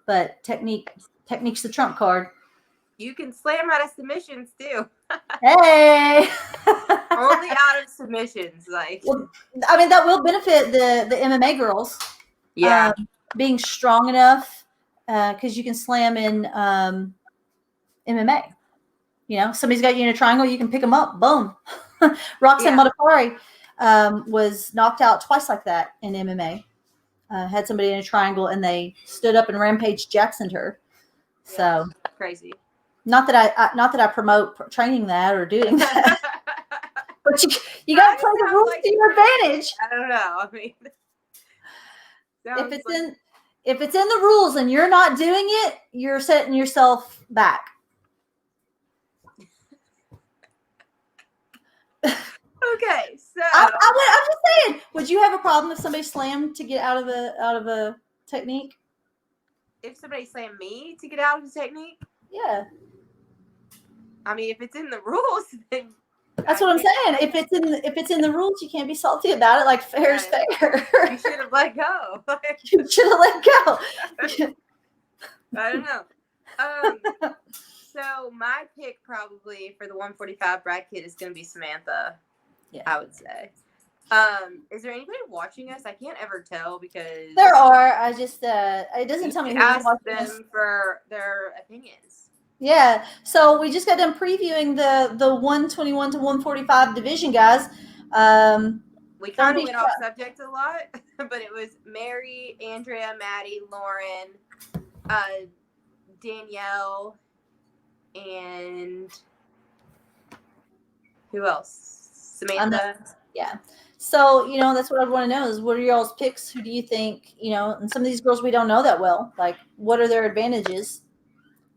But technique's the trump card.
You can slam out of submissions too.
Hey.
Only out of submissions, like.
Well, I mean, that will benefit the MMA girls.
Yeah.
Being strong enough, because you can slam in MMA. Somebody's got you in a triangle, you can pick them up. Boom. Roxanne Modafferi was knocked out twice like that in MMA. Had somebody in a triangle, and they stood up and Rampage Jacksoned her. So
crazy.
Not that I promote training that or doing that, but you got to play the rules to your advantage.
I don't know. I mean,
if it's in the rules and you're not doing it, you're setting yourself back.
Okay, so
I'm just saying. Would you have a problem if somebody slammed to get out of a technique?
If somebody slammed me to get out of the technique?
Yeah.
I mean, if it's in the rules, then
that's what I'm saying. If it's in the rules, you can't be salty about it. Like fair is fair.
You should have let go.
You should have let go.
I don't know. So my pick probably for the 145 bracket is going to be Samantha. Yeah, I would say. Is there anybody watching us? I can't ever tell because
there are. I just it doesn't tell me who's
ask
watching
them
us.
For their opinions.
Yeah. So we just got done previewing the 121 to 145 division, guys.
We kind of went off subject a lot, but it was Mary, Andrea, Maddie, Lauren, Danielle, and who else? Samantha.
Yeah. So, that's what I'd want to know is what are y'all's picks? Who do you think, and some of these girls we don't know that well. Like, what are their advantages?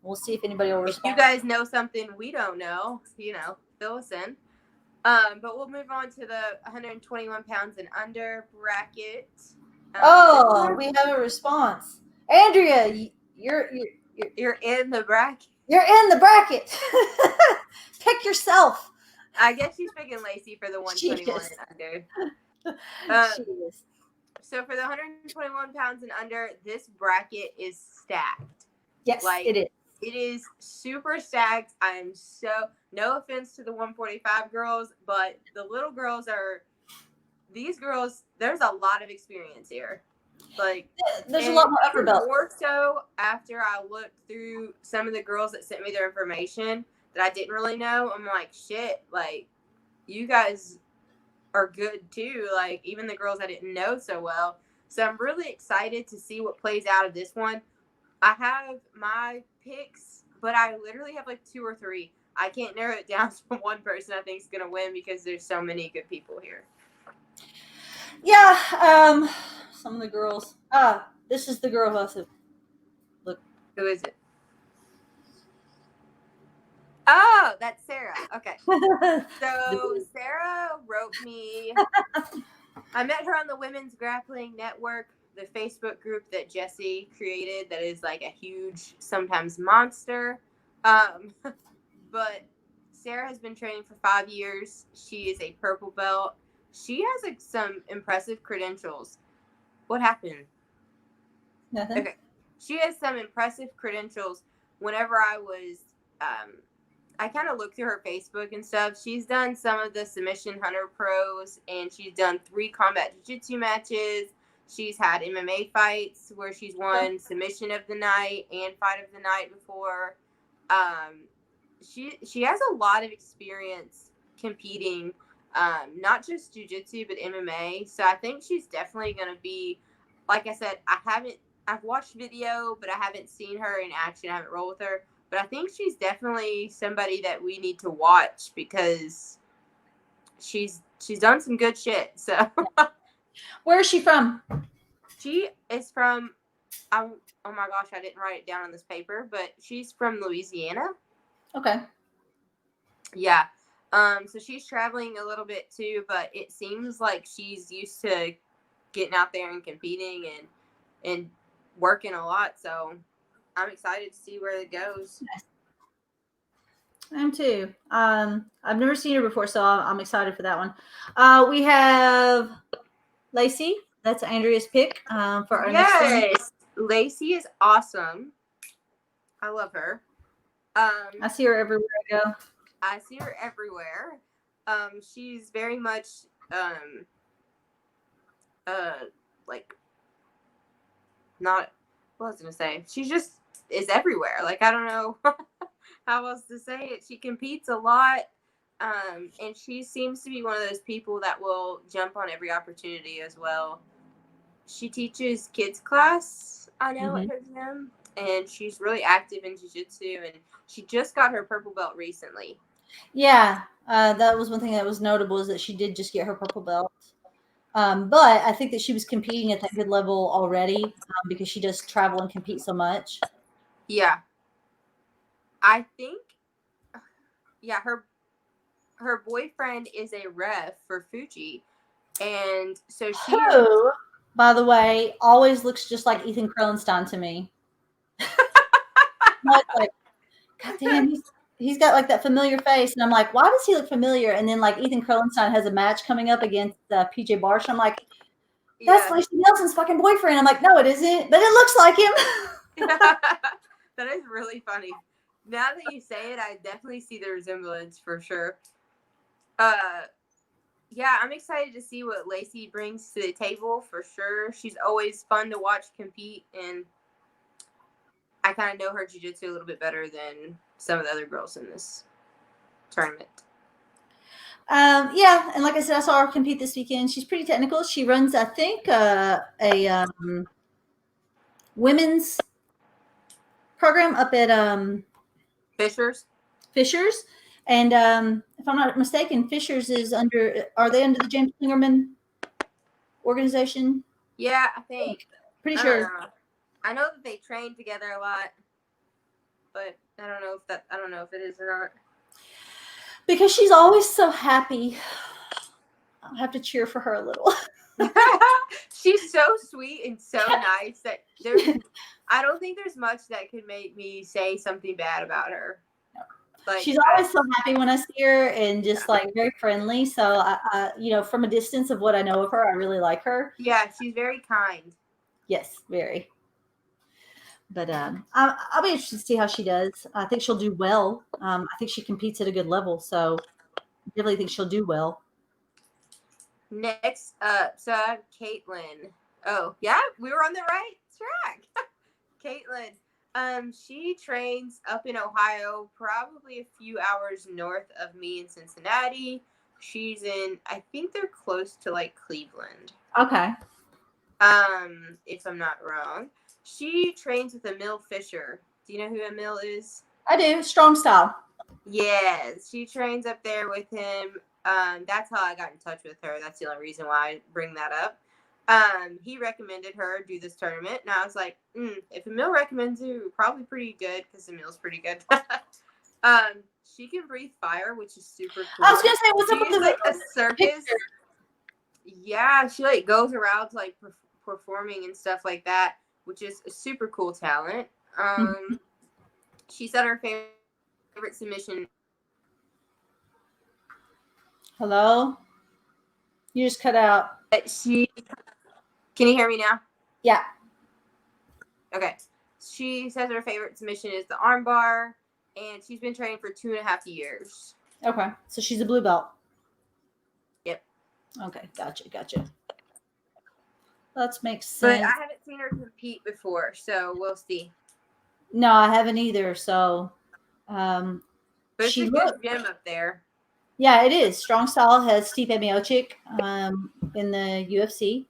We'll see if anybody will respond.
If you guys know something we don't know, fill us in. But we'll move on to the 121 pounds and under bracket.
We have a response. Andrea, you're
in the bracket.
You're in the bracket. Pick yourself.
I guess she's picking Lacey for the 121 and under. So for the 121 pounds and under, this bracket is stacked.
Yes, it is.
It is super stacked. I'm no offense to the 145 girls, but the little girls these girls, there's a lot of experience here. Like,
there's a lot more upper belt.
More so after I looked through some of the girls that sent me their information that I didn't really know, I'm like, shit, like, you guys are good too. Like, even the girls I didn't know so well. So I'm really excited to see what plays out of this one. I have my picks, but I literally have like 2 or 3. I can't narrow it down to one person I think is going to win because there's so many good people here.
Yeah, some of the girls. This is the girl who has to look.
Who is it? Oh, that's Sarah. Okay. So Sarah wrote me. I met her on the Women's Grappling Network, the Facebook group that Jesse created that is like a huge, sometimes monster. But Sarah has been training for 5 years. She is a purple belt. She has like some impressive credentials. What happened?
Nothing.
Okay. She has some impressive credentials. Whenever I kind of looked through her Facebook and stuff. She's done some of the Submission Hunter Pros, and she's done 3 combat jiu-jitsu matches. She's had MMA fights where she's won submission of the night and fight of the night before. She has a lot of experience competing, not just jiu-jitsu but MMA. So I think she's definitely going to be, like I said, I've watched video, but I haven't seen her in action. I haven't rolled with her. But I think she's definitely somebody that we need to watch because she's done some good shit. So
Where is she from?
she is from, oh my gosh, I didn't write it down on this paper, but she's from Louisiana.
Okay.
Yeah. So she's traveling a little bit too, but it seems like she's used to getting out there and competing and working a lot. So I'm excited to see where it goes.
I am too. I've never seen her before, so I'm excited for that one. We have Lacey. That's Andrea's pick for our next one.
Yes, Lacey is awesome. I love her.
I see her everywhere I go.
I see her everywhere. She's very much like not. What was I gonna say? She just is everywhere. Like I don't know how else to say it. She competes a lot. And she seems to be one of those people that will jump on every opportunity as well. She teaches kids class, I know, at her gym, and she's really active in jiu-jitsu, and she just got her purple belt recently.
Yeah, that was one thing that was notable is that she did just get her purple belt. But I think that she was competing at that good level already because she does travel and compete so much.
Yeah. I think, yeah, her boyfriend is a ref for Bwjjc, and so she.
Who, by the way, always looks just like Ethan Kronstein to me. Like, God damn, he's got like that familiar face, and I'm like, why does he look familiar? And then like Ethan Kronstein has a match coming up against PJ Barsh. I'm like, that's Lacey Nelson's fucking boyfriend. I'm like, no, it isn't, but it looks like him.
That is really funny. Now that you say it, I definitely see the resemblance for sure. Yeah, I'm excited to see what Lacey brings to the table for sure. She's always fun to watch compete, and I kind of know her jiu-jitsu a little bit better than some of the other girls in this tournament.
Yeah, and like I said, I saw her compete this weekend. She's pretty technical. She runs, I think, a women's program up at Fisher's. And if I'm not mistaken, Fisher's is are they under the James Klingerman organization?
Yeah, I think.
Pretty sure.
I know that they train together a lot, but I don't know if it is or not.
Because she's always so happy. I'll have to cheer for her a little.
She's so sweet and so nice that I don't think there's much that could make me say something bad about her.
Like, she's always so happy when I see her and just like very friendly. So I, from a distance of what I know of her, I really like her.
Yeah, she's very kind.
Yes, very. But I'll be interested to see how she does. I think she'll do well. I think she competes at a good level, so I definitely think she'll do well.
Next up, so I have Caitlin. Oh, yeah, we were on the right track. Caitlin. She trains up in Ohio, probably a few hours north of me in Cincinnati. She's in, I think they're close to like Cleveland.
Okay.
If I'm not wrong. She trains with Emil Fisher. Do you know who Emil is?
I do. Strong style.
Yes, she trains up there with him. That's how I got in touch with her. That's the only reason why I bring that up. He recommended her do this tournament, and I was like, if Emil recommends you, probably pretty good because Emil's pretty good. She can breathe fire, which is super cool.
I was gonna say, what's up with
like a circus? Picture. Yeah, she like goes around like performing and stuff like that, which is a super cool talent. She said her favorite submission
Hello? You just cut out.
Can you hear me now?
Yeah.
Okay. She says her favorite submission is the armbar, and she's been training for 2.5 years.
Okay. So she's a blue belt.
Yep.
Okay. Gotcha. That makes
But
sense.
I haven't seen her compete before, so we'll see.
No, I haven't either. So,
But it's
she
a good gym up there.
Yeah, it is. Strong Style has Stipe Miocic in the UFC.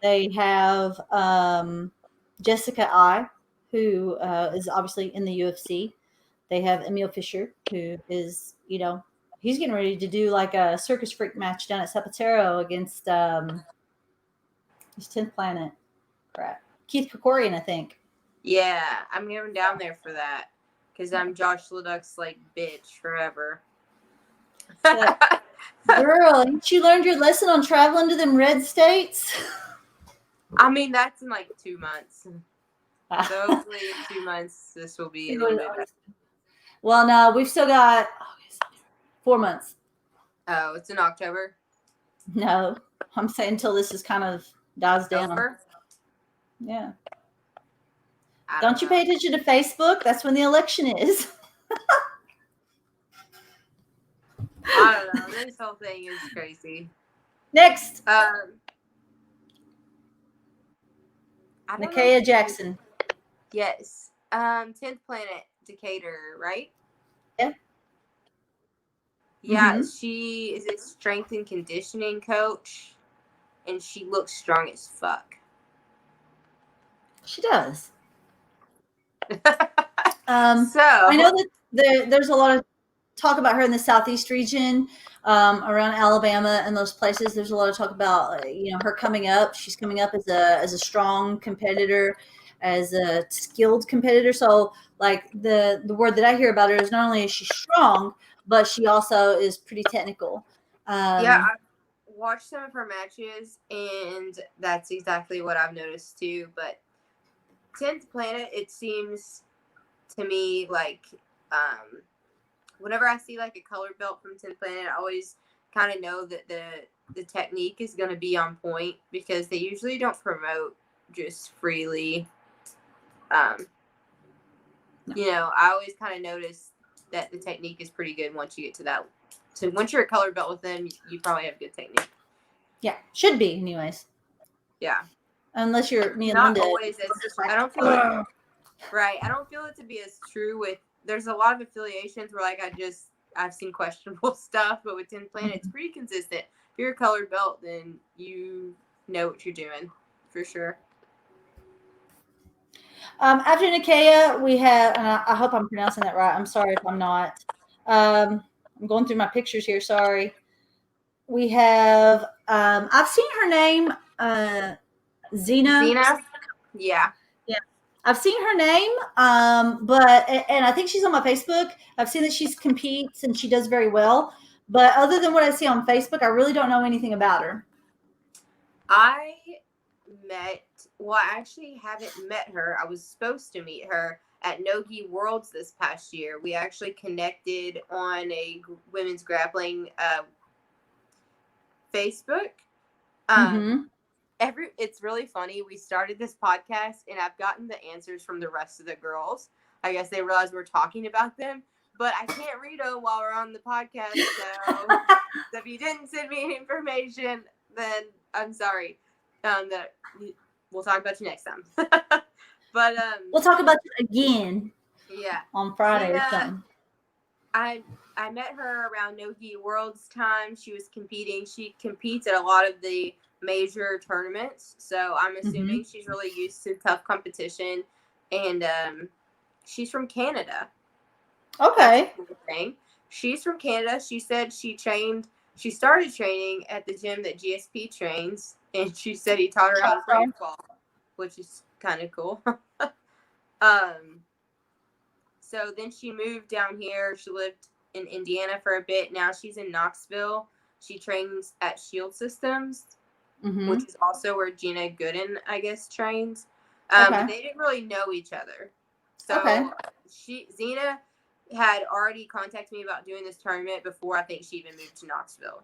They have Jessica I, who is obviously in the UFC. They have Emil Fisher, who is, he's getting ready to do like a circus freak match down at Zapatero against his 10th Planet. Crap. Keith Krikorian, I think.
Yeah, I'm going down there for that because I'm Josh Leduc's like bitch forever.
Girl, ain't you learned your lesson on traveling to them red states?
I mean, that's in like 2 months. So hopefully in 2 months, this will be a little bit better.
Well, no, we've still got 4 months.
Oh, it's in October?
No, I'm saying until this is kind of dies down.
Over?
Yeah.
Don't
you pay attention to Facebook? That's when the election is.
I don't know. This whole thing is crazy.
Next.
Nikia
Jackson.
Yes. 10th Planet Decatur, right?
Yeah.
Yeah, she is a strength and conditioning coach, and she looks strong as fuck.
She does.
So
I know that there's a lot of talk about her in the Southeast region, around Alabama and those places. There's a lot of talk about her coming up. She's coming up as a strong competitor, as a skilled competitor. So like the word that I hear about her is not only is she strong, but she also is pretty technical.
Yeah, I've watched some of her matches, and that's exactly what I've noticed too. But 10th Planet, it seems to me like whenever I see like a color belt from 10th Planet, I always kind of know that the technique is going to be on point because they usually don't promote just freely. I always kind of notice that the technique is pretty good once you get to that. So once you're a color belt with them, you probably have good technique.
Yeah, should be anyways.
Yeah.
Unless you're me and
Not
Linda.
Always as, I don't feel it, right. I don't feel it to be as true with. There's a lot of affiliations where like I've seen questionable stuff, but with 10th Planet, it's pretty consistent. If you're a colored belt, then you know what you're doing for sure.
After Nikia, we have, and I hope I'm pronouncing that right. I'm sorry if I'm not. I'm going through my pictures here. Sorry. We have, I've seen her name, Zena.
Yeah.
I've seen her name, but I think she's on my Facebook. I've seen that she competes and she does very well. But other than what I see on Facebook, I really don't know anything about her.
I actually haven't met her. I was supposed to meet her at Nogi Worlds this past year. We actually connected on a women's grappling Facebook. It's really funny. We started this podcast and I've gotten the answers from the rest of the girls. I guess they realized we're talking about them, but I can't read them while we're on the podcast. So if you didn't send me any information, then I'm sorry. That we'll talk about you next time. But
we'll talk about you again.
Yeah.
On Friday or something.
I met her around Nogi Worlds time. She was competing. She competes at a lot of the major tournaments, so I'm assuming she's really used to tough competition. And she's from Canada.
Okay.
She's from Canada. She said she started training at the gym that GSP trains, and she said he taught her how to break fall, which is kind of cool. So then she moved down here. She lived in Indiana for a bit. Now she's in Knoxville. She trains at Shield Systems, which is also where Gina Gooden, I guess, trains. But they didn't really know each other. So Zena had already contacted me about doing this tournament before I think she even moved to Knoxville.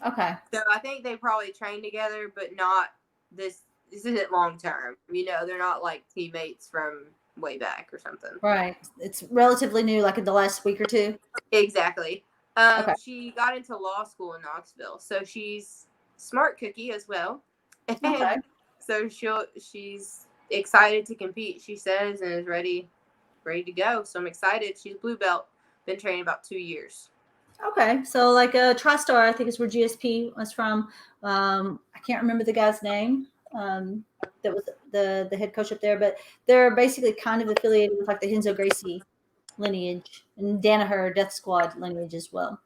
Okay.
So I think they probably trained together, but not this. This isn't long term. You know, they're not like teammates from way back or something.
Right. It's relatively new, like in the last week or two.
Exactly.
Okay.
She got into law school in Knoxville, so she's smart cookie as well,
Okay.
and so she's excited to compete. She says and is ready to go. So I'm excited. She's blue belt. Been training about 2 years.
Okay. So like TriStar, I think is where GSP was from. I can't remember the guy's name. That was the head coach up there, but they're basically kind of affiliated with like the Henzo Gracie lineage and Danaher Death Squad lineage as well.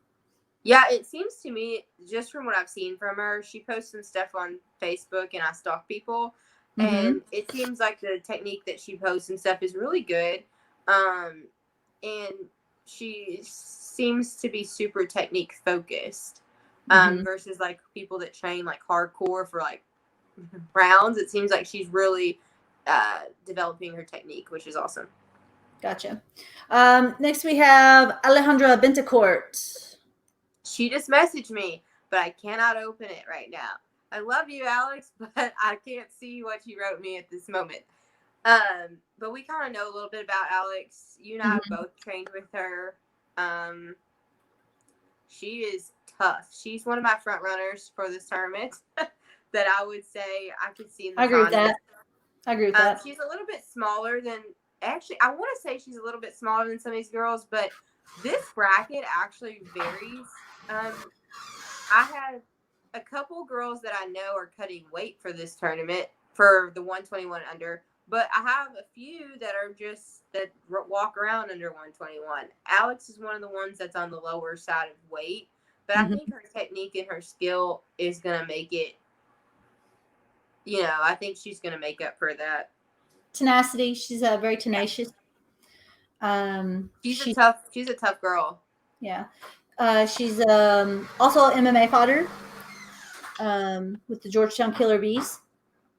Yeah, it seems to me, just from what I've seen from her, she posts some stuff on Facebook and I stalk people.
Mm-hmm.
And it seems like the technique that she posts and stuff is really good. And she seems to be super technique focused
Mm-hmm.
versus like people that train like hardcore for like rounds. It seems like she's really developing her technique, which is awesome.
Gotcha. Next we have Alejandra Bentecourt.
She just messaged me, but I cannot open it right now. I love you, Alex, but I can't see what you wrote me at this moment. But we kind of know a little bit about Alex. You and I have both trained with her. She is tough. She's one of my front runners for this tournament that I would say I could see in the
I agree with
finals.
that. I agree with that.
She's a little bit smaller than, actually, I want to say she's a little bit smaller than some of these girls, but this bracket actually varies. I have a couple girls that I know are cutting weight for this tournament for the 121 under, but I have a few that are just that walk around under 121. Alex is one of the ones that's on the lower side of weight, but I think her technique and her skill is going to make it, you know, I think she's going to make up for that.
Tenacity. She's very tenacious.
She's a tough girl.
Yeah. She's also an MMA fighter with the Georgetown Killer Bees.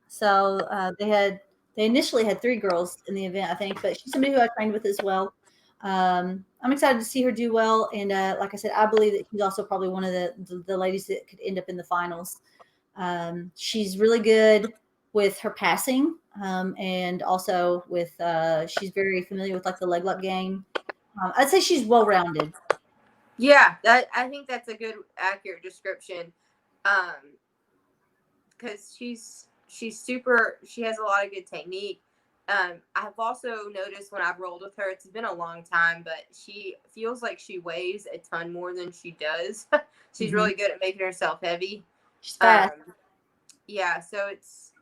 So they initially had 3 girls in the event, I think, but she's somebody who I trained with as well. I'm excited to see her do well, and like I said, I believe that she's also probably one of the ladies that could end up in the finals. She's really good with her passing, and also with she's very familiar with like the leg lock game. I'd say she's well rounded.
Yeah, I think that's a good, accurate description. Because she's super. She has a lot of good technique. I've also noticed when I've rolled with her, it's been a long time, but she feels like she weighs a ton more than she does. She's really good at making herself heavy.
She's fast.
Yeah, so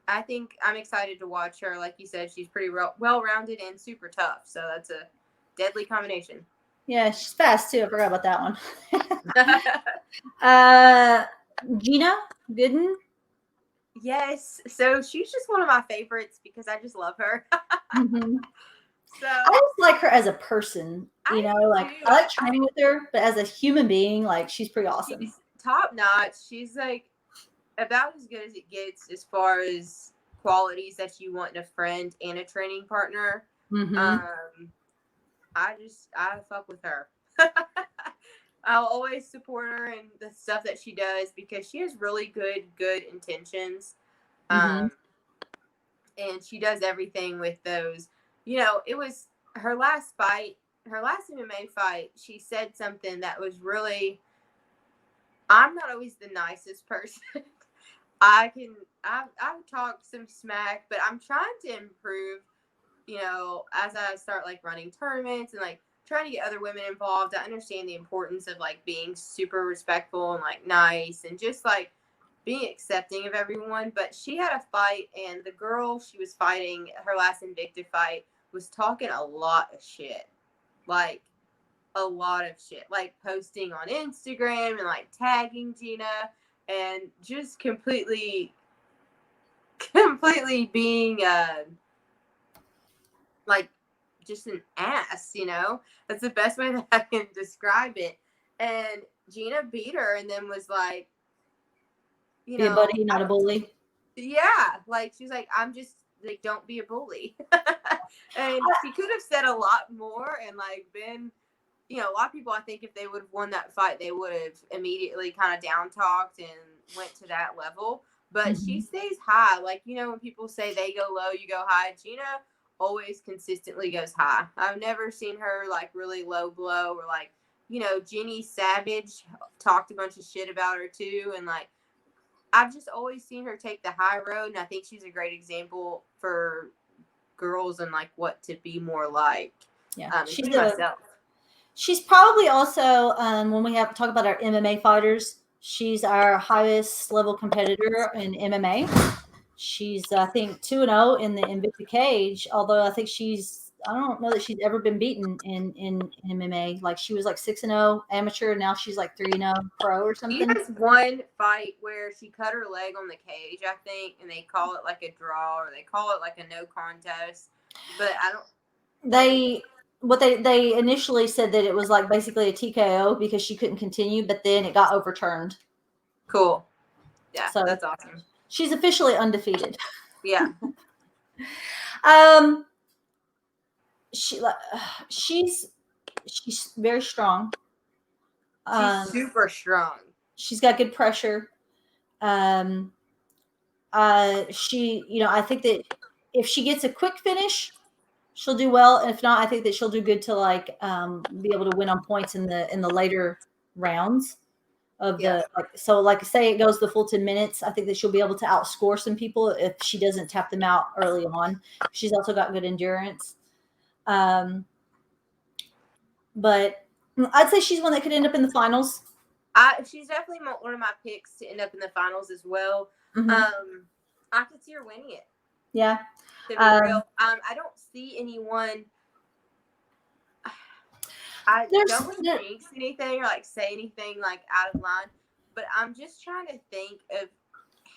I think I'm excited to watch her. Like you said, she's pretty well-rounded and super tough. So that's a deadly combination.
Yeah, she's fast too. I forgot about that one. Gina Gooden.
Yes. So she's just one of my favorites because I just love her. So
I just like her as a person. You know, like I like training with her, but as a human being, like she's pretty awesome.
She's top notch. She's like about as good as it gets as far as qualities that you want in a friend and a training partner. I fuck with her. I'll always support her and the stuff that she does because she has really good intentions. And she does everything with those. You know, it was her last fight, her last MMA fight, she said something that was really, I'm not always the nicest person. I've talked some smack, but I'm trying to improve, you know, as I start like running tournaments and like trying to get other women involved. I understand the importance of like being super respectful and like nice and just like being accepting of everyone. But she had a fight, and the girl she was fighting, her last Invicta fight, was talking a lot of shit. Like a lot of shit. Like posting on Instagram and like tagging Gina and just completely being like just an ass, you know? That's the best way that I can describe it. And Gina beat her and then was like, you know,
be a buddy, not a bully.
Yeah, like she's like, I'm just like, don't be a bully. And she could have said a lot more and like been you know, a lot of people, I think if they would have won that fight, they would have immediately kind of down talked and went to that level. But she stays high. Like, you know, when people say they go low, you go high, Gina always consistently goes high. I've never seen her like really low blow, or like, you know, Jenny Savage talked a bunch of shit about her too. And like, I've just always seen her take the high road. And I think she's a great example for girls and like what to be more like.
Yeah.
Myself.
She's probably also, when we have talk about our MMA fighters, she's our highest level competitor in MMA. She's, I think, 2-0 in the Invicta Cage, although I think I don't know that she's ever been beaten in MMA. Like, she was like 6-0 amateur, and now she's like 3-0 pro or something.
She has one fight where she cut her leg on the cage, I think, and they call it like a draw, or they call it like a no contest. But I don't.
They initially said that it was like basically a TKO because she couldn't continue, but then it got overturned.
Cool. Yeah, so that's awesome.
She's officially undefeated.
Yeah.
She's very strong.
She's super strong.
She's got good pressure. She, you know, I think that if she gets a quick finish, she'll do well. And if not, I think that she'll do good to like be able to win on points in the later rounds of the like. So like, say it goes the full 10 minutes, I think that she'll be able to outscore some people if she doesn't tap them out early on. She's also got good endurance. But I'd say she's one that could end up in the finals.
She's definitely one of my picks to end up in the finals as well. I could see her winning it.
Yeah.
To be real, I don't see anyone. I don't want to jinx anything or like say anything like out of line, but I'm just trying to think of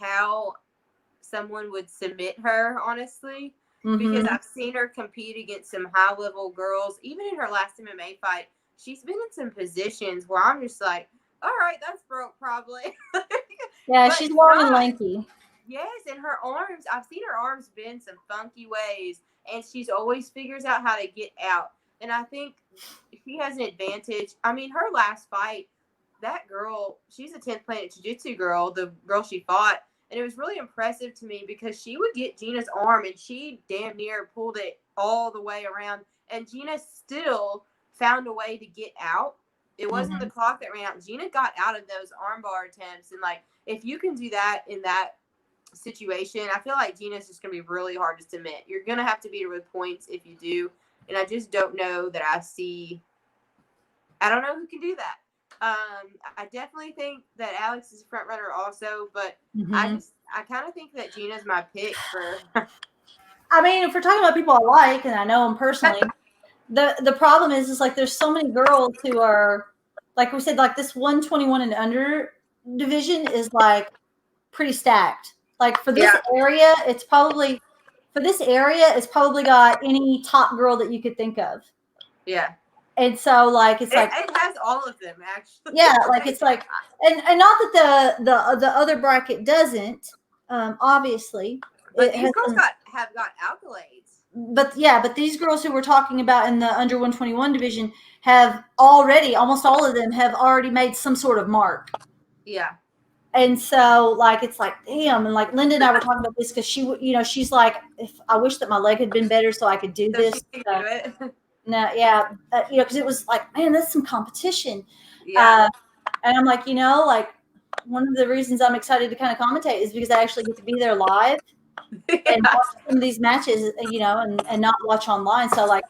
how someone would submit her, honestly, because I've seen her compete against some high level girls. Even in her last MMA fight, she's been in some positions where I'm just like, all right, that's broke probably.
Yeah, she's long and lanky.
Yes, and her arms, I've seen her arms bend some funky ways, and she's always figures out how to get out. And I think she has an advantage. I mean, her last fight, that girl, she's a 10th Planet Jiu-Jitsu girl, the girl she fought, and it was really impressive to me because she would get Gina's arm, and she damn near pulled it all the way around, and Gina still found a way to get out. It wasn't the clock that ran out. Gina got out of those armbar attempts, and like, if you can do that in that situation, I feel like Gina's just going to be really hard to submit. You're going to have to beat her with points if you do. And I just don't know that I don't know who can do that. I definitely think that Alex is a front runner also, but I kind of think that Gina's my pick for.
I mean, if we're talking about people I like, and I know them personally, the problem is like there's so many girls who are, like we said, like this 121 and under division is like pretty stacked. Like for this area, it's probably got any top girl that you could think of. Yeah. And so like it
has all of them actually.
Yeah, like it's like and not that the other bracket doesn't, obviously.
But these girls have got accolades.
But these girls who we're talking about in the under 121 division have almost all of them have already made some sort of mark.
Yeah.
And so, like, it's like, damn. And like, Linda and I were talking about this because she's like, if I wish that my leg had been better so I could do this.
She can do it.
No, yeah, because it was like, man, that's some competition. Yeah. And I'm like, like one of the reasons I'm excited to kind of commentate is because I actually get to be there live and watch some of these matches, and not watch online. So like,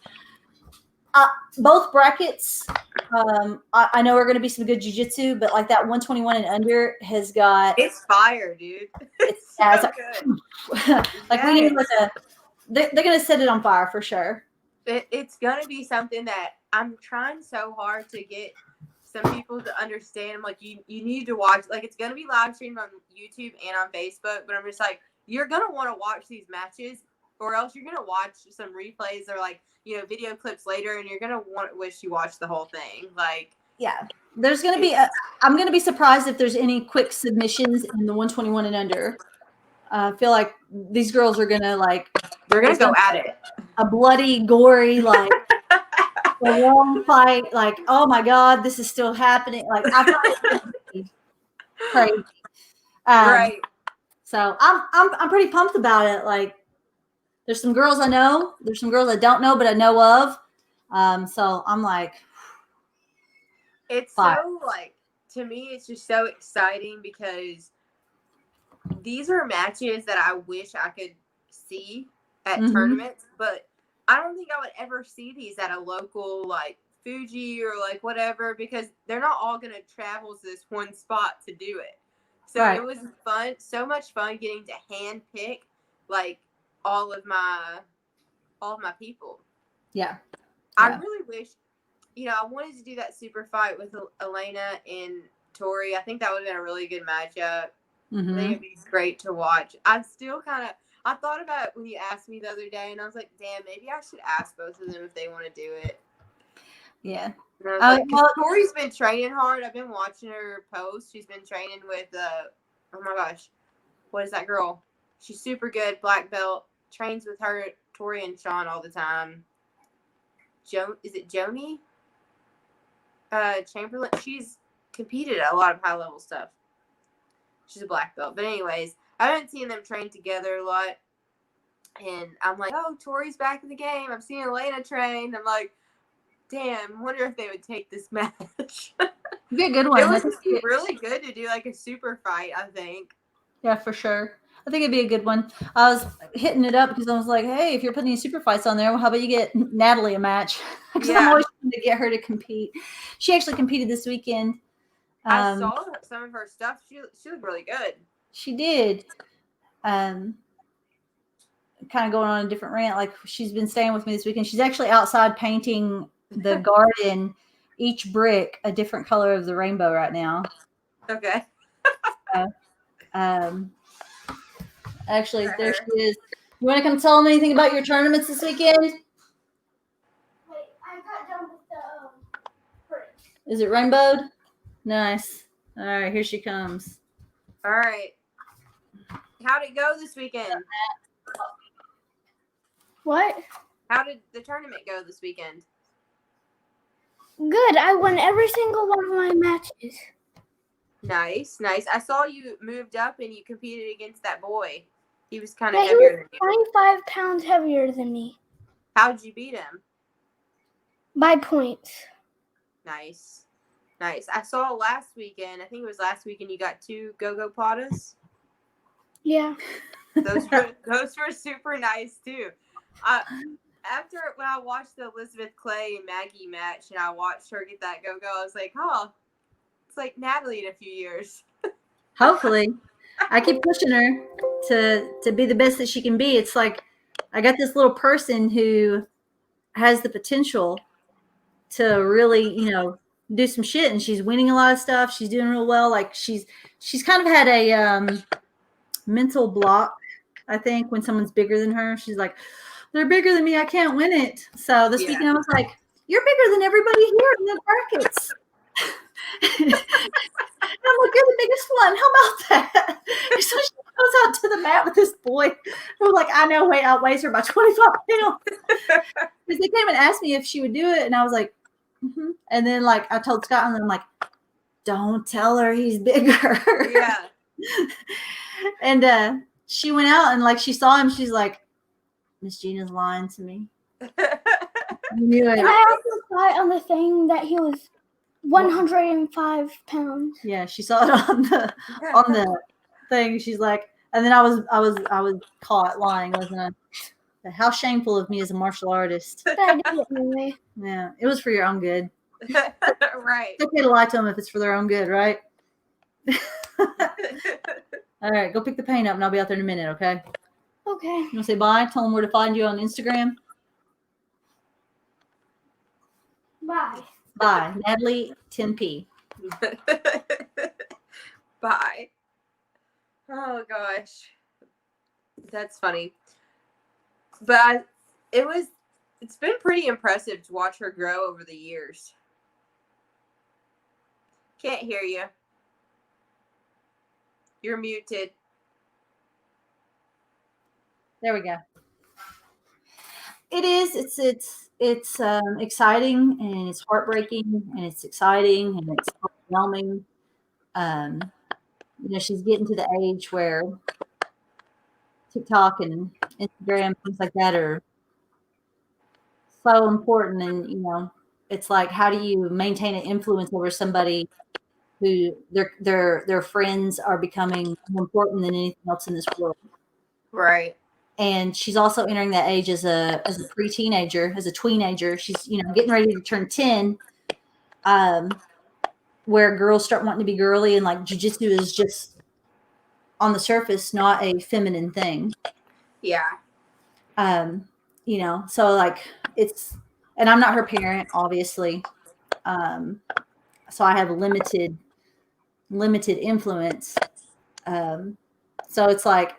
both brackets, I know are going to be some good jiu-jitsu, but like that 121 and under has got,
it's fire, dude. It's so good.
Like we need they're going to set it on fire for sure.
It's going to be something that I'm trying so hard to get some people to understand. I'm like, you need to watch, like it's going to be live streamed on YouTube and on Facebook, but I'm just like, you're going to want to watch these matches, or else you're going to watch some replays or like, video clips later, and you're going to wish you watched the whole thing. Like,
yeah, there's going to be, I'm going to be surprised if there's any quick submissions in the 121 and under. I feel like these girls are going to they're
going to go at it.
A bloody, gory, like, the long fight. Like, oh my God, this is still happening. Like, I thought it was crazy.
Right.
So I'm pretty pumped about it. Like, there's some girls I know. There's some girls I don't know, but I know of. So I'm like,
It's
fire.
so like, to me, it's just so exciting because these are matches that I wish I could see at tournaments, but I don't think I would ever see these at a local like Bwjjc or like whatever, because they're not all going to travel to this one spot to do it. So
Right.
it was fun, so much fun getting to hand pick like all of my people.
Yeah.
I really wish, I wanted to do that super fight with Elena and Tori. I think that would have been a really good matchup. I think it'd be great to watch. I thought about it when you asked me the other day, and I was like, damn, maybe I should ask both of them if they want to do it.
Yeah.
And I was like, because Tori's been training hard. I've been watching her post. She's been training with, oh my gosh, what is that girl? She's super good, black belt. Trains with her, Tori and Sean all the time. Is it Joni? Chamberlain. She's competed at a lot of high level stuff. She's a black belt. But anyways, I haven't seen them train together a lot. And I'm like, oh, Tori's back in the game. I'm seeing Elena train. I'm like, damn, wonder if they would take this match.
It'd be a good one.
It would be really good to do like a super fight, I think.
Yeah, for sure. I think it'd be a good one. I was hitting it up because I was like, hey, if you're putting any super fights on there, well, how about you get Natalie a match? Because I'm always trying to get her to compete. She actually competed this weekend.
I saw some of her stuff. She looked really good.
She did. Kind of going on a different rant. Like, she's been staying with me this weekend. She's actually outside painting the garden, each brick a different color of the rainbow right now.
Okay.
Actually, there she is. You want to come tell them anything about your tournaments this weekend?
Wait, I got done with the brick.
Is it rainbowed? Nice. All right, here she comes.
All right. How'd it go this weekend?
What?
How did the tournament go this weekend?
Good. I won every single one of my matches.
Nice. I saw you moved up and you competed against that boy. He was kind of
Yeah,
heavier
he
than you.
was 25 pounds heavier than me.
How'd you beat him?
By points. Nice.
I saw last weekend, I think it was last weekend, you got 2 go-go patas.
Yeah.
Those were super nice too. After when I watched the Elizabeth Clay and Maggie match and I watched her get that go-go, I was like, oh, it's like Natalie in a few years.
Hopefully. I keep pushing her to be the best that she can be. It's like I got this little person who has the potential to really, do some shit, and she's winning a lot of stuff. She's doing real well. Like, she's kind of had a mental block, I think, when someone's bigger than her. She's like, they're bigger than me, I can't win it. So this weekend I was like, you're bigger than everybody here in the brackets. And I'm like, you're the biggest one. How about that? So she goes out to the mat with this boy who, like, I know outweighs her by 25 pounds. Because they came and asked me if she would do it, and I was like, mm-hmm. And then, like, I told Scott, and I'm like, don't tell her he's bigger.
Yeah.
And she went out, and, like, she saw him. She's like, Miss Gina's lying to me. I knew it.
And I also saw on the thing that he was 105 pounds.
Yeah, she saw it on the thing. She's like, and then I was caught lying, wasn't I? How shameful of me as a martial artist.
But I did it anyway.
Yeah, it was for your own good.
Right.
It's okay to lie to them if it's for their own good, right? All right, go pick the paint up, and I'll be out there in a minute, okay?
Okay.
You want to say bye? Tell them where to find you on Instagram.
Bye.
Bye. Natalie 10P.
Bye. Oh gosh. That's funny. But it's been pretty impressive to watch her grow over the years. Can't hear you. You're muted.
There we go. It is. it's exciting and it's heartbreaking and it's exciting and it's overwhelming. She's getting to the age where TikTok and Instagram, things like that are so important. And, it's like, how do you maintain an influence over somebody who their friends are becoming more important than anything else in this world?
Right.
And she's also entering that age as a pre-teenager, as a tweenager. She's, getting ready to turn 10, where girls start wanting to be girly, and like jujitsu is just on the surface not a feminine thing.
Yeah.
So like it's, and I'm not her parent, obviously. So I have limited influence. So it's like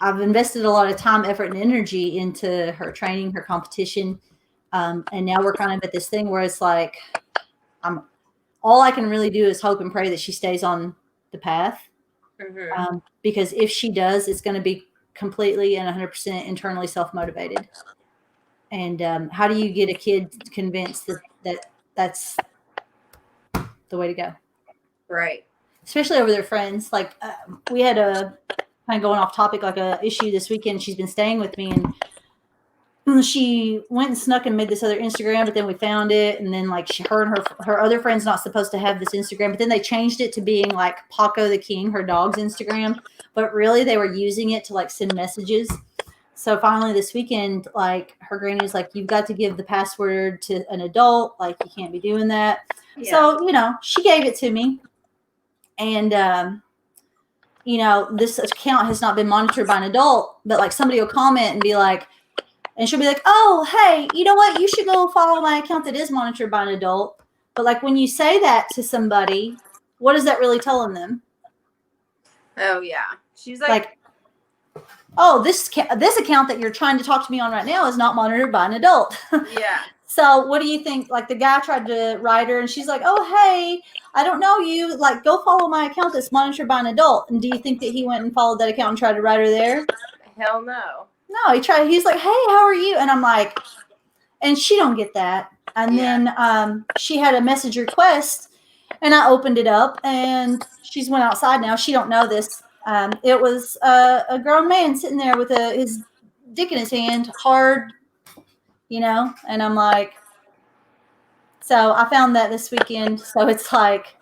I've invested a lot of time, effort, and energy into her training, her competition. And now we're kind of at this thing where it's like, all I can really do is hope and pray that she stays on the path.
Mm-hmm.
Because if she does, it's going to be completely and 100% internally self-motivated. And how do you get a kid convinced that that's the way to go?
Right.
Especially over their friends. Like we had a kind of going off topic, like a issue this weekend. She's been staying with me, and she went and snuck and made this other Instagram, but then we found it. And then like her and her other friend's not supposed to have this Instagram, but then they changed it to being like Paco the King, her dog's Instagram. But really they were using it to like send messages. So finally this weekend, like her granny was like, you've got to give the password to an adult. Like you can't be doing that. Yeah. So, she gave it to me. And, this account has not been monitored by an adult, but like somebody will comment and be like, and she'll be like, oh, hey, you know what? You should go follow my account that is monitored by an adult. But like when you say that to somebody, what is that really telling them?
Oh, yeah. She's like
oh, this account that you're trying to talk to me on right now is not monitored by an adult.
Yeah.
So what do you think? Like the guy tried to write her and she's like, oh, hey, I don't know you. Like go follow my account that's monitored by an adult. And do you think that he went and followed that account and tried to write her there?
Hell no.
No, he's like, hey, how are you? And I'm like, and she don't get that. And then she had a message request and I opened it up and she's went outside now. She don't know this. It was a grown man sitting there with his dick in his hand, hard, and I'm like, so I found that this weekend. So it's like,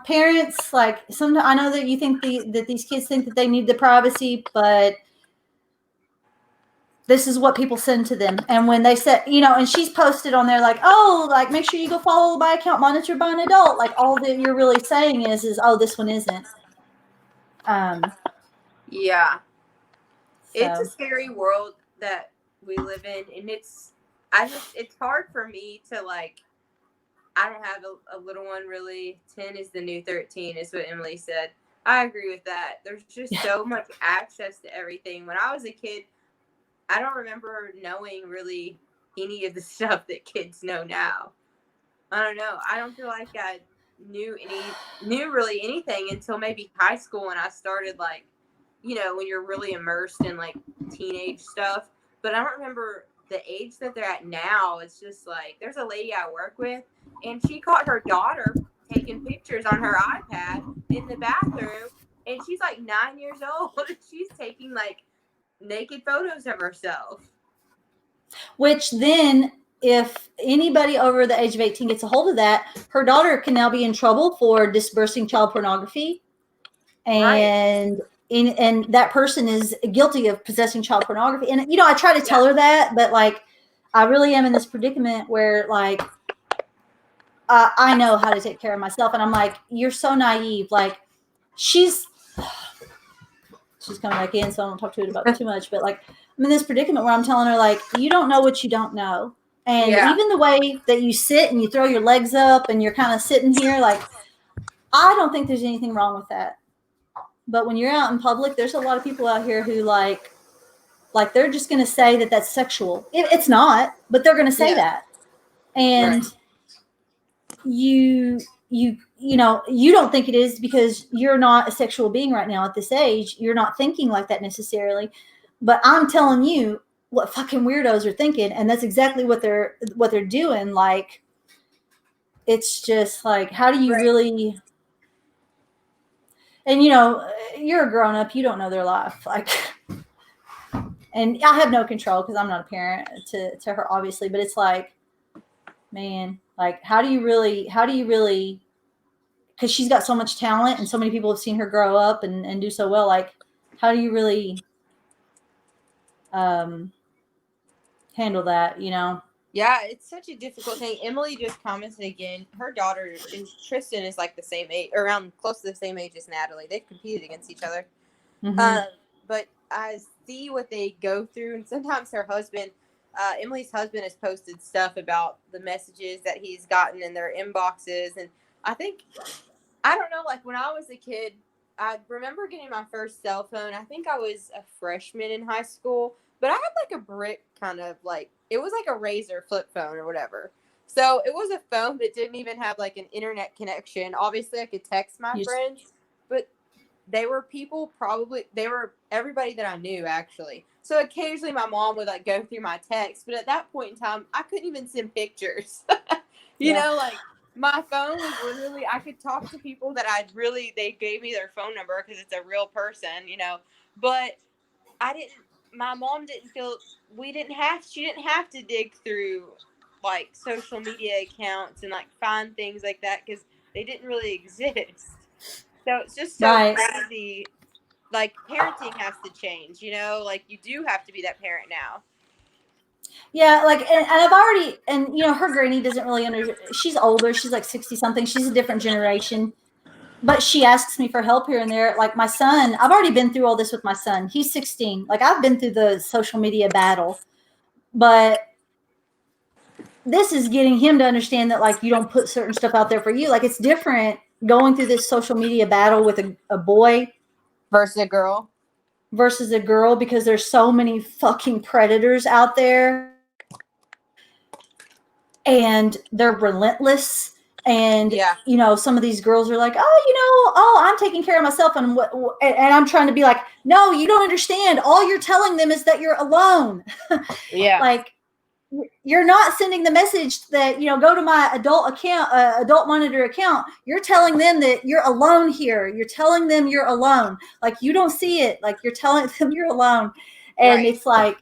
parents, like sometimes I know that you think that these kids think that they need the privacy, but this is what people send to them. And when they said, and she's posted on there like, oh, like make sure you go follow my account monitored by an adult. Like all that you're really saying is, oh, this one isn't.
Yeah. So. It's a scary world that we live in. And it's hard for me to like, I don't have a little one really. 10 is the new 13 is what Emily said. I agree with that. There's just so much access to everything. When I was a kid, I don't remember knowing really any of the stuff that kids know now. I don't know. I don't feel like I knew really anything until maybe high school when I started like, when you're really immersed in like teenage stuff. But I don't remember the age that they're at now. It's just like there's a lady I work with and she caught her daughter taking pictures on her iPad in the bathroom and she's like 9 years old and she's taking like naked photos of herself.
Which then if anybody over the age of 18 gets a hold of that, her daughter can now be in trouble for dispersing child pornography. And and that person is guilty of possessing child pornography. And, I try to tell her that, but like, I really am in this predicament where like, I know how to take care of myself. And I'm like, you're so naive. Like she's coming back in, so I don't talk to it about too much, but like, I'm in this predicament where I'm telling her like, you don't know what you don't know. And even the way that you sit and you throw your legs up and you're kind of sitting here, like, I don't think there's anything wrong with that. But when you're out in public, there's a lot of people out here who like they're just going to say that that's sexual. It's not, but they're going to say that. And you don't think it is because you're not a sexual being right now at this age. You're not thinking like that necessarily. But I'm telling you, what fucking weirdos are thinking, and that's exactly what they're doing. Like, it's just like, how do you
Right.
really? And you're a grown up, you don't know their life, like, and I have no control because I'm not a parent to her, obviously. But it's like, man, like, how do you really? Because she's got so much talent, and so many people have seen her grow up and do so well. Like, how do you really handle that?
Yeah, it's such a difficult thing. Emily just commented again. Her daughter and Tristan is like the same age, around close to the same age as Natalie. They've competed against each other.
Mm-hmm.
But I see what they go through, and sometimes her husband, Emily's husband, has posted stuff about the messages that he's gotten in their inboxes, and I think, I don't know, like when I was a kid, I remember getting my first cell phone. I think I was a freshman in high school, but I had like a brick kind of like, it was like a Razor flip phone or whatever. So it was a phone that didn't even have like an internet connection. Obviously, I could text my friends, but they were people, probably they were everybody that I knew, actually. So occasionally my mom would like go through my text, but at that point in time I couldn't even send pictures. Like my phone was literally, I could talk to people that they gave me their phone number because it's a real person, but my mom didn't feel, she didn't have to dig through like social media accounts and like find things like that because they didn't really exist. So it's just so
Right.
crazy. Like, parenting has to change, like you do have to be that parent now.
Yeah, like, and I've already, and her granny doesn't really she's older, she's like 60 something, she's a different generation, but she asks me for help here and there. Like, my son, I've already been through all this with my son. He's 16. Like, I've been through the social media battle, but this is getting him to understand that, like, you don't put certain stuff out there for you. Like, it's different going through this social media battle with a boy
Versus a girl.
Because there's so many fucking predators out there, and they're relentless. And
Yeah.
Some of these girls are like, I'm taking care of myself, and I'm trying to be like, no, you don't understand. All you're telling them is that you're alone.
Yeah.
Like, you're not sending the message that, go to my adult monitor account. You're telling them that you're alone here. You're telling them you're alone. Like, you don't see it. Like, you're telling them you're alone. And
Right.
It's like,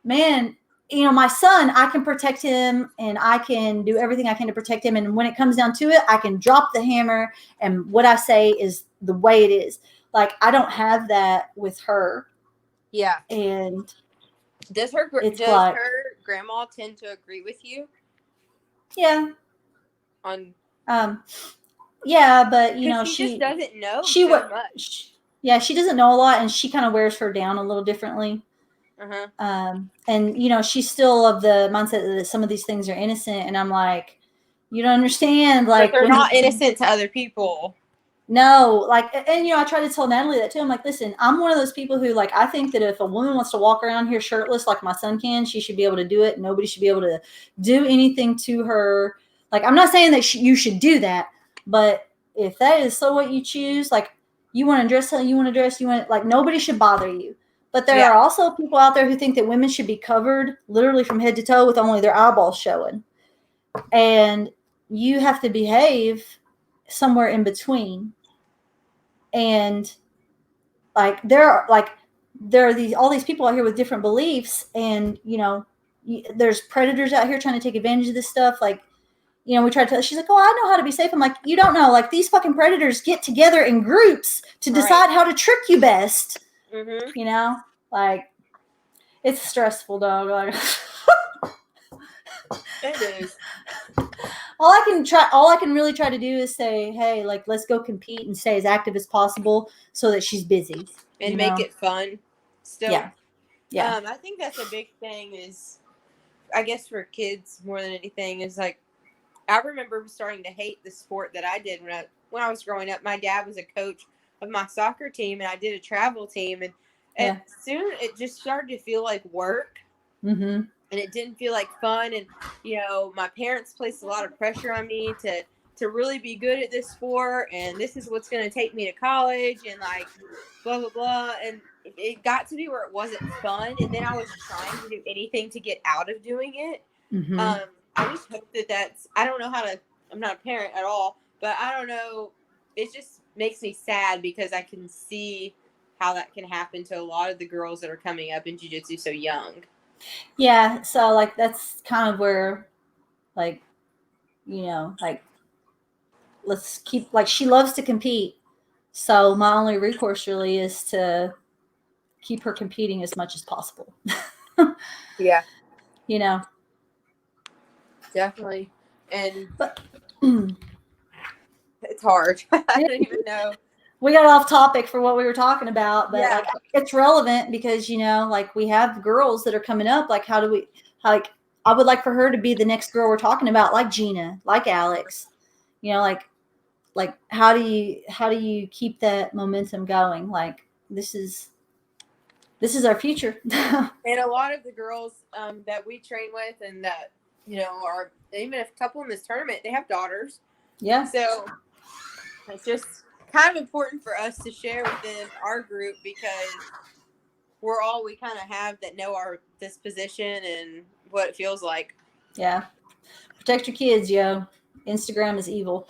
man, my son, I can protect him, and I can do everything I can to protect him. And when it comes down to it, I can drop the hammer, and what I say is the way it is. Like, I don't have that with her.
Yeah.
And
does her grandma tend to agree with you?
Yeah.
On.
Yeah, but
she just doesn't know much.
Yeah, she doesn't know a lot, and she kind of wears her down a little differently. And she's still of the mindset that some of these things are innocent, and I'm like, you don't understand. Like,
but they're not innocent to other people.
No, like, and I try to tell Natalie that too. I'm like, listen, I'm one of those people who, like, I think that if a woman wants to walk around here shirtless like my son can, she should be able to do it. Nobody should be able to do anything to her. Like, I'm not saying that you should do that, but if that is so what you choose, like, you want to dress how you want to dress, like, nobody should bother you. But there are also people out there who think that women should be covered literally from head to toe with only their eyeballs showing. And you have to behave somewhere in between. And like, there are all these people out here with different beliefs, and there's predators out here trying to take advantage of this stuff. Like, we try to tell, she's like, oh, I know how to be safe. I'm like, you don't know. Like, these fucking predators get together in groups to decide how to trick you best. Like, it's stressful, dog. Like,
it is.
all I can really try to do is say, hey, like, let's go compete and stay as active as possible so that she's busy
and make it fun still.
Yeah.
I think that's a big thing, is I guess for kids more than anything, is like, I remember starting to hate the sport that I did when I was growing up. My dad was a coach of my soccer team, and I did a travel team, and soon it just started to feel like work. And it didn't feel like fun. And my parents placed a lot of pressure on me to to really be good at this sport, and this is what's going to take me to college, and like blah blah blah. And it got to be where it wasn't fun, and then I was trying to do anything to get out of doing it.
Mm-hmm.
I just hope that's, I don't know how to, I'm not a parent at all, but I don't know, it just makes me sad because I can see how that can happen to a lot of the girls that are coming up in jiu-jitsu so young.
Yeah, so like that's kind of where, like, you know, like, let's keep, like, she loves to compete, so my only recourse really is to keep her competing as much as possible.
Yeah,
You know,
definitely. And
but
it's hard. I don't even know.
we got off topic for what we were talking about, but
Yeah.
like it's relevant because, you know, like we have girls that are coming up. Like, how do we, like, I would like for her to be the next girl we're talking about, like Gina, like Alex, you know, like how do you keep that momentum going? Like, this is our future.
And a lot of the girls that we train with and that, you know, are even a couple in this tournament, they have daughters.
Yeah.
So it's just kind of important for us to share within our group because we're all we kind of have that know this position and what it feels like.
Yeah. Protect your kids, yo. Instagram is evil.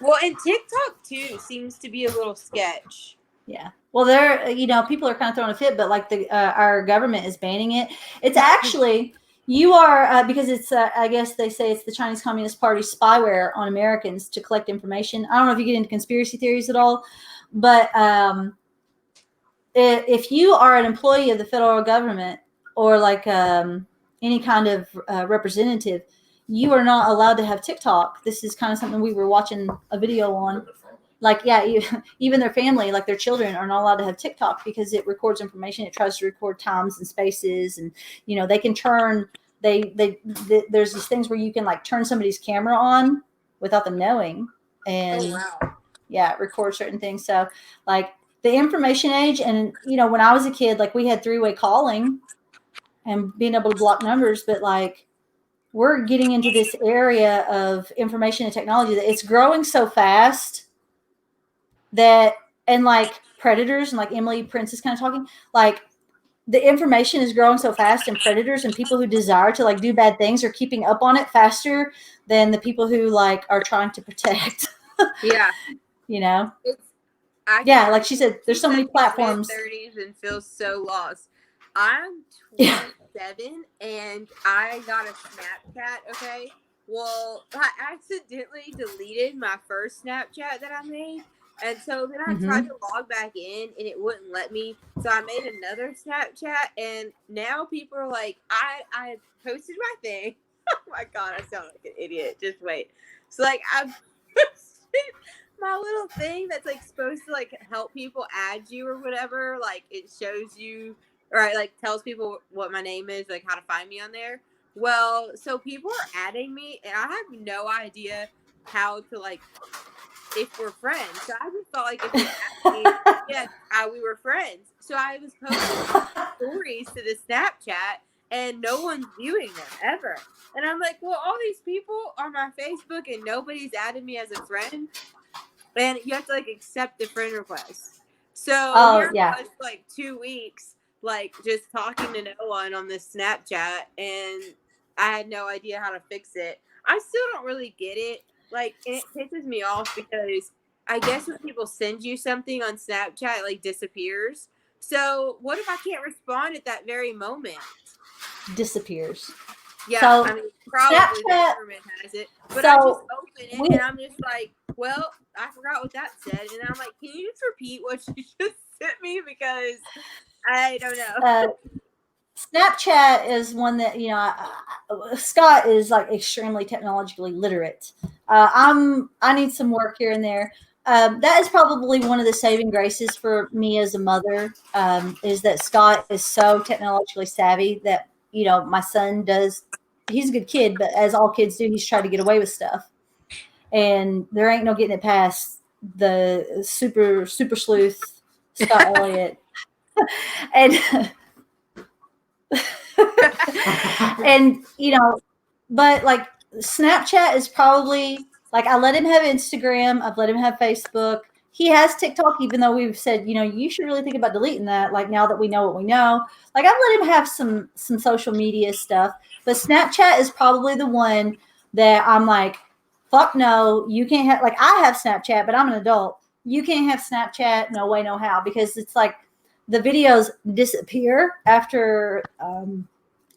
Well, and TikTok too seems to be a little sketch.
Yeah. Well, there, you know, people are kind of throwing a fit, but like our government is banning it. It's actually, you are, because it's, I guess they say it's the Chinese Communist Party spyware on Americans to collect information. I don't know if you get into conspiracy theories at all, but if you are an employee of the federal government or like any kind of representative, you are not allowed to have TikTok. This is kind of something we were watching a video on. Like, yeah, even their family, like their children, are not allowed to have TikTok because it records information. It tries to record times and spaces, and you know they can turn. There's these things where you can like turn somebody's camera on without them knowing, and yeah, it records certain things. So like the information age, and you know when I was a kid, like we had three-way calling and being able to block numbers, but like we're getting into this area of information and technology that it's growing so fast. That, and like predators, and like Emily Prince is kind of talking, like the information is growing so fast, and predators and people who desire to like do bad things are keeping up on it faster than the people who like are trying to protect.
Yeah.
You know?
Yeah,
like she said, there's so many platforms.
Mid-30s and feel so lost. I'm 27 and I got a Snapchat, okay? Well, I accidentally deleted my first Snapchat that I made. And so then I tried to log back in and it wouldn't let me. So I made another Snapchat and now people are like, I posted my thing. Oh my God, I sound like an idiot. Just wait. So like I posted my little thing that's like supposed to like help people add you or whatever. Like it shows you, or it like tells people what my name is, like how to find me on there. Well, so people are adding me and I have no idea how to like, if we're friends. So I just felt like if they asked me, yes, we were friends. So I was posting stories to the Snapchat and no one's viewing them ever. And I'm like, well, all these people are my Facebook and nobody's added me as a friend. And you have to like accept the friend request. So here I was like 2 weeks, like just talking to no one on this Snapchat, and I had no idea how to fix it. I still don't really get it. Like, and it pisses me off because I guess when people send you something on Snapchat, it like disappears. So what if I can't respond at that very moment?
Disappears.
Yeah,
so,
I mean, probably Snapchat, the government has it. But I just open it and I'm just like, well, I forgot what that said. And I'm like, can you just repeat what you just sent me? Because I don't know.
Snapchat is one that, you know, Scott is like extremely technologically literate. I need some work here and there. That is probably one of the saving graces for me as a mother, is that Scott is so technologically savvy that, you know, my son does. He's a good kid, but as all kids do, he's tried to get away with stuff. And there ain't no getting it past the super sleuth Scott Elliott. And and you know, but like Snapchat is probably Like I let him have Instagram. I've let him have Facebook. He has TikTok, even though we've said, you should really think about deleting that. Like now that we know what we know, like I've let him have some social media stuff. But Snapchat is probably the one that I'm like, fuck no, you can't have. Like I have Snapchat, but I'm an adult. You can't have Snapchat. No way, no how, because it's like the videos disappear after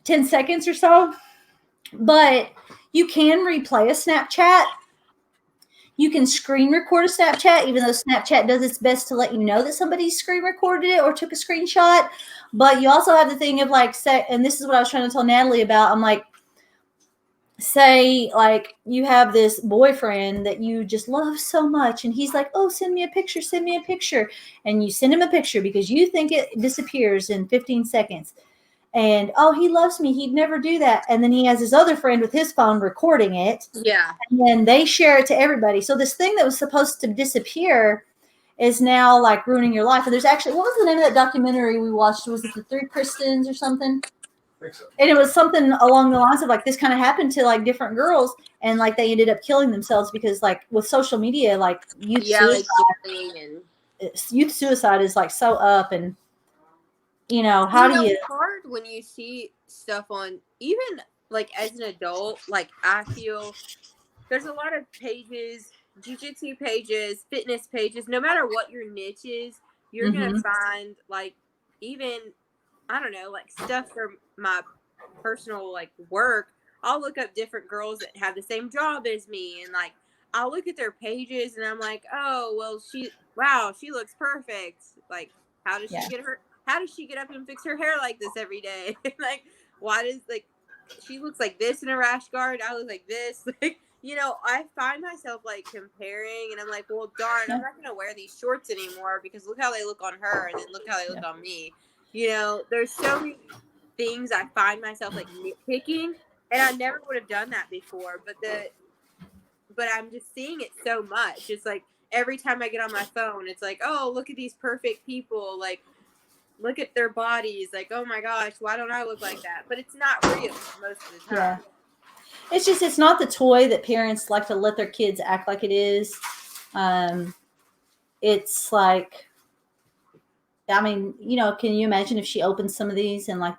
10 seconds or so. But you can replay a Snapchat. You can screen record a Snapchat, even though Snapchat does its best to let you know that somebody screen recorded it or took a screenshot. But you also have the thing of like, say, and this is what I was trying to tell Natalie about. I'm like, say like you have this boyfriend that you just love so much, and he's like, oh, send me a picture, and you send him a picture because you think it disappears in 15 seconds. And oh, he loves me, he'd never do that. And then he has his other friend with his phone recording it, and then they share it to everybody. So this thing that was supposed to disappear is now like ruining your life. And there's actually, what was the name of that documentary we watched? Was it The Three Kristens or something? So. And it was something along the lines of like this kind of happened to like different girls, and like they ended up killing themselves because like with social media, like youth suicide is like so up. And how do you?
It's hard when you see stuff on, even like as an adult. Like I feel there's a lot of pages, jiu-jitsu pages, fitness pages. No matter what your niche is, you're gonna find like even, I don't know, like stuff for my personal like work. I'll look up different girls that have the same job as me, and like I'll look at their pages and I'm like, oh well, she looks perfect. Like how does she get up and fix her hair like this every day? Like why does like she looks like this in a rash guard, I look like this. Like I find myself like comparing, and I'm like, well darn, I'm not gonna wear these shorts anymore because look how they look on her, and then look how they look on me. There's so many things I find myself like nitpicking, and I never would have done that before, but I'm just seeing it so much. It's like every time I get on my phone, it's like, oh, look at these perfect people, like look at their bodies, like, oh my gosh, why don't I look like that? But it's not real most of the time.
It's not the toy that parents like to let their kids act like it is. It's like, I mean, can you imagine if she opens some of these and like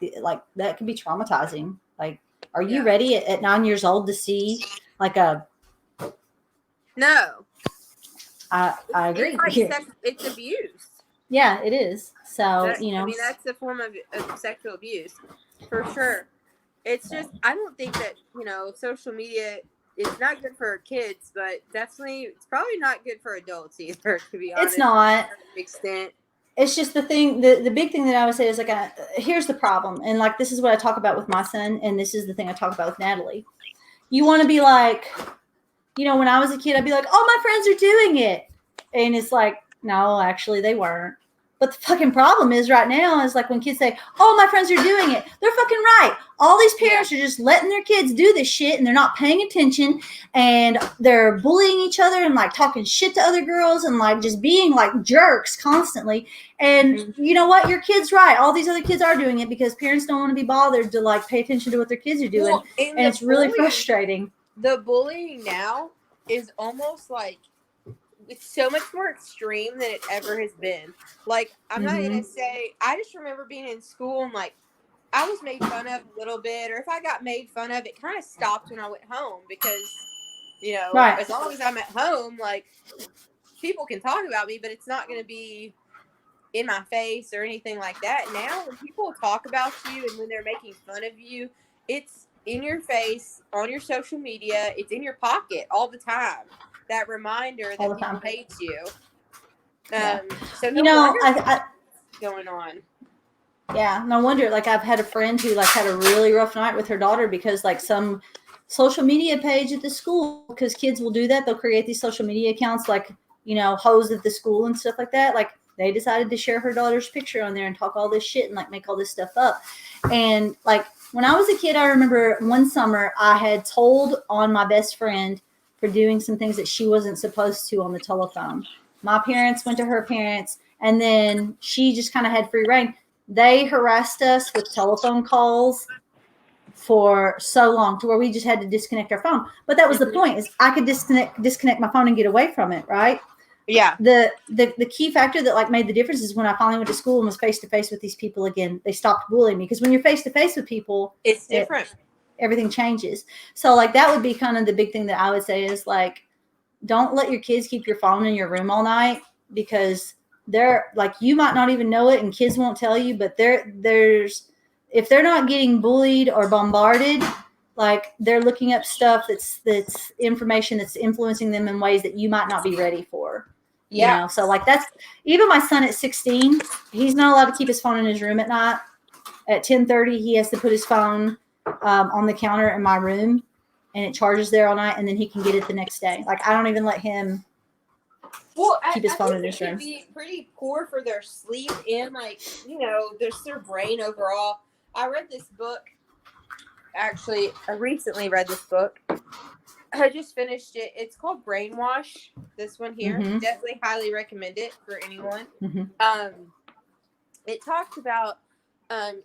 that could be traumatizing. Like, are you ready at 9 years old to see like a?
No,
I agree.
It's like it's abuse.
Yeah, it is. So
I mean, that's a form of sexual abuse for sure. It's just, I don't think that social media is not good for kids, but definitely it's probably not good for adults either. To be honest,
it's not.
To an extent.
It's just the thing, the big thing that I would say is like, here's the problem. And like, this is what I talk about with my son. And this is the thing I talk about with Natalie. You want to be like, when I was a kid, I'd be like, oh, my friends are doing it. And it's like, no, actually they weren't. But the fucking problem is right now is like when kids say, oh, my friends are doing it. They're fucking right. All these parents are just letting their kids do this shit, and they're not paying attention, and they're bullying each other and like talking shit to other girls and like just being like jerks constantly. And you know what? Your kid's right. All these other kids are doing it because parents don't want to be bothered to like pay attention to what their kids are doing. Well, and it's really frustrating.
The bullying now is almost like, it's so much more extreme than it ever has been. Like, I'm not going to say, I just remember being in school and like, I was made fun of a little bit, or if I got made fun of, it kind of stopped when I went home because, as long as I'm at home, like, people can talk about me, but it's not going to be in my face or anything like that. Now, when people talk about you and when they're making fun of you, it's in your face, on your social media, it's in your pocket all the time. That reminder that people hate you. So what's going on.
Yeah, no wonder. Like I've had a friend who like had a really rough night with her daughter because like some social media page at the school, because kids will do that. They'll create these social media accounts like, hoes at the school and stuff like that. Like they decided to share her daughter's picture on there and talk all this shit and like make all this stuff up. And like when I was a kid, I remember one summer I had told on my best friend for doing some things that she wasn't supposed to on the telephone. My parents went to her parents, and then she just kind of had free reign. They harassed us with telephone calls for so long to where we just had to disconnect our phone. But that was the point, is I could disconnect my phone and get away from it, right?
Yeah.
The key factor that like made the difference is when I finally went to school and was face to face with these people again. They stopped bullying me, because when you're face to face with people,
It's different.
Everything changes. So like that would be kind of the big thing that I would say is like, don't let your kids keep your phone in your room all night, because they're like, you might not even know it and kids won't tell you, but there's if they're not getting bullied or bombarded, like they're looking up stuff that's information that's influencing them in ways that you might not be ready for.
Yeah.
You know, so like that's even my son at 16, he's not allowed to keep his phone in his room at night. At 10:30, he has to put his phone on the counter in my room, and it charges there all night, and then he can get it the next day. Like I don't even let him keep his phone in his room.
It can be pretty poor for their sleep and like, you know, their brain overall. I read this book. Actually, I recently read this book. I just finished it. It's called Brainwash. This one here.
Mhm.
Definitely highly recommend it for anyone.
Mhm.
It talks about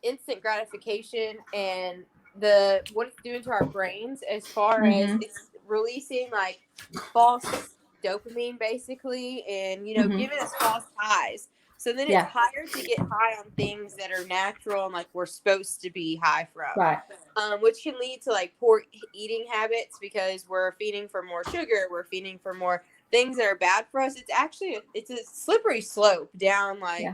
instant gratification and what it's doing to our brains as far as
Mhm.
it's releasing like false dopamine basically, and you know,
Mhm.
giving us false highs. So then
Yeah.
it's higher to get high on things that are natural and like we're supposed to be high from.
Right.
Which can lead to like poor eating habits because we're feeding for more sugar, we're feeding for more things that are bad for us. It's a slippery slope down like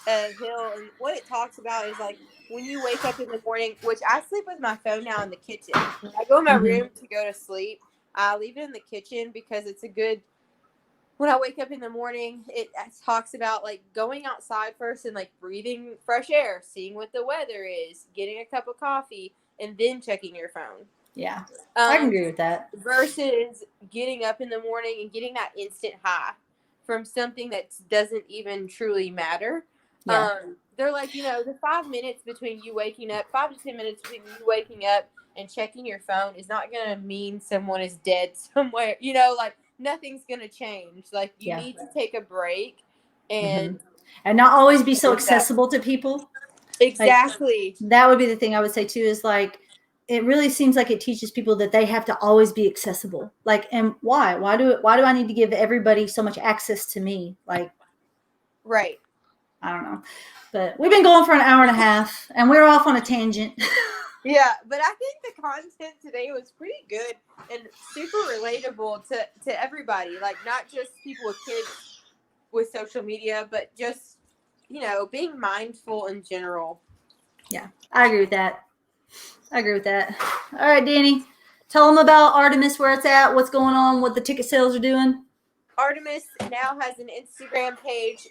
a hill. And what it talks about is like when you wake up in the morning, which I sleep with my phone now in the kitchen. When I go in my room to go to sleep, I leave it in the kitchen because it's a good. When I wake up in the morning, it talks about like going outside first and like breathing fresh air, seeing what the weather is, getting a cup of coffee, and then checking your phone.
Yeah. I can agree with that.
Versus getting up in the morning and getting that instant high from something that doesn't even truly matter.
Yeah.
They're like, you know, the 5 minutes between you waking up, 5 to 10 minutes between you waking up and checking your phone is not going to mean someone is dead somewhere. You know, like nothing's going to change. Like you need to take a break and
not always be so accessible to people.
Exactly.
Like, that would be the thing I would say too, is like, it really seems like it teaches people that they have to always be accessible. Like, and why? Why do I need to give everybody so much access to me? Like,
right.
I don't know. But we've been going for an hour and a half, and we're off on a tangent.
Yeah, but I think the content today was pretty good and super relatable to everybody. Like, not just people with kids with social media, but just, you know, being mindful in general.
Yeah, I agree with that. All right, Danny, tell them about Artemis, where it's at, what's going on, what the ticket sales are doing.
Artemis now has an Instagram page.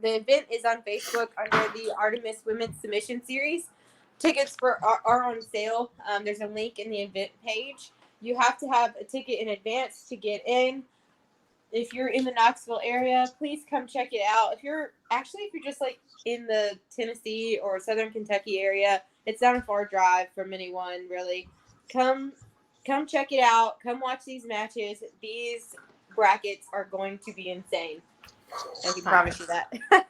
The event is on Facebook under the Artemis Women's Submission Series. Tickets are on sale. There's a link in the event page. You have to have a ticket in advance to get in. If you're in the Knoxville area, please come check it out. If you're just like in the Tennessee or Southern Kentucky area, it's not a far drive from anyone really. Come check it out. Come watch these matches. These brackets are going to be insane. I can promise you that.
All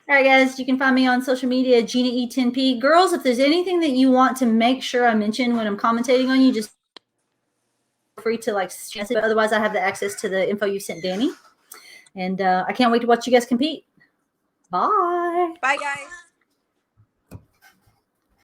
right, guys, you can find me on social media, Gina E10P. Girls, if there's anything that you want to make sure I mention when I'm commentating on you, just feel free to like suggest it. But otherwise, I have the access to the info you sent Danny. And I can't wait to watch you guys compete. Bye.
Bye, guys.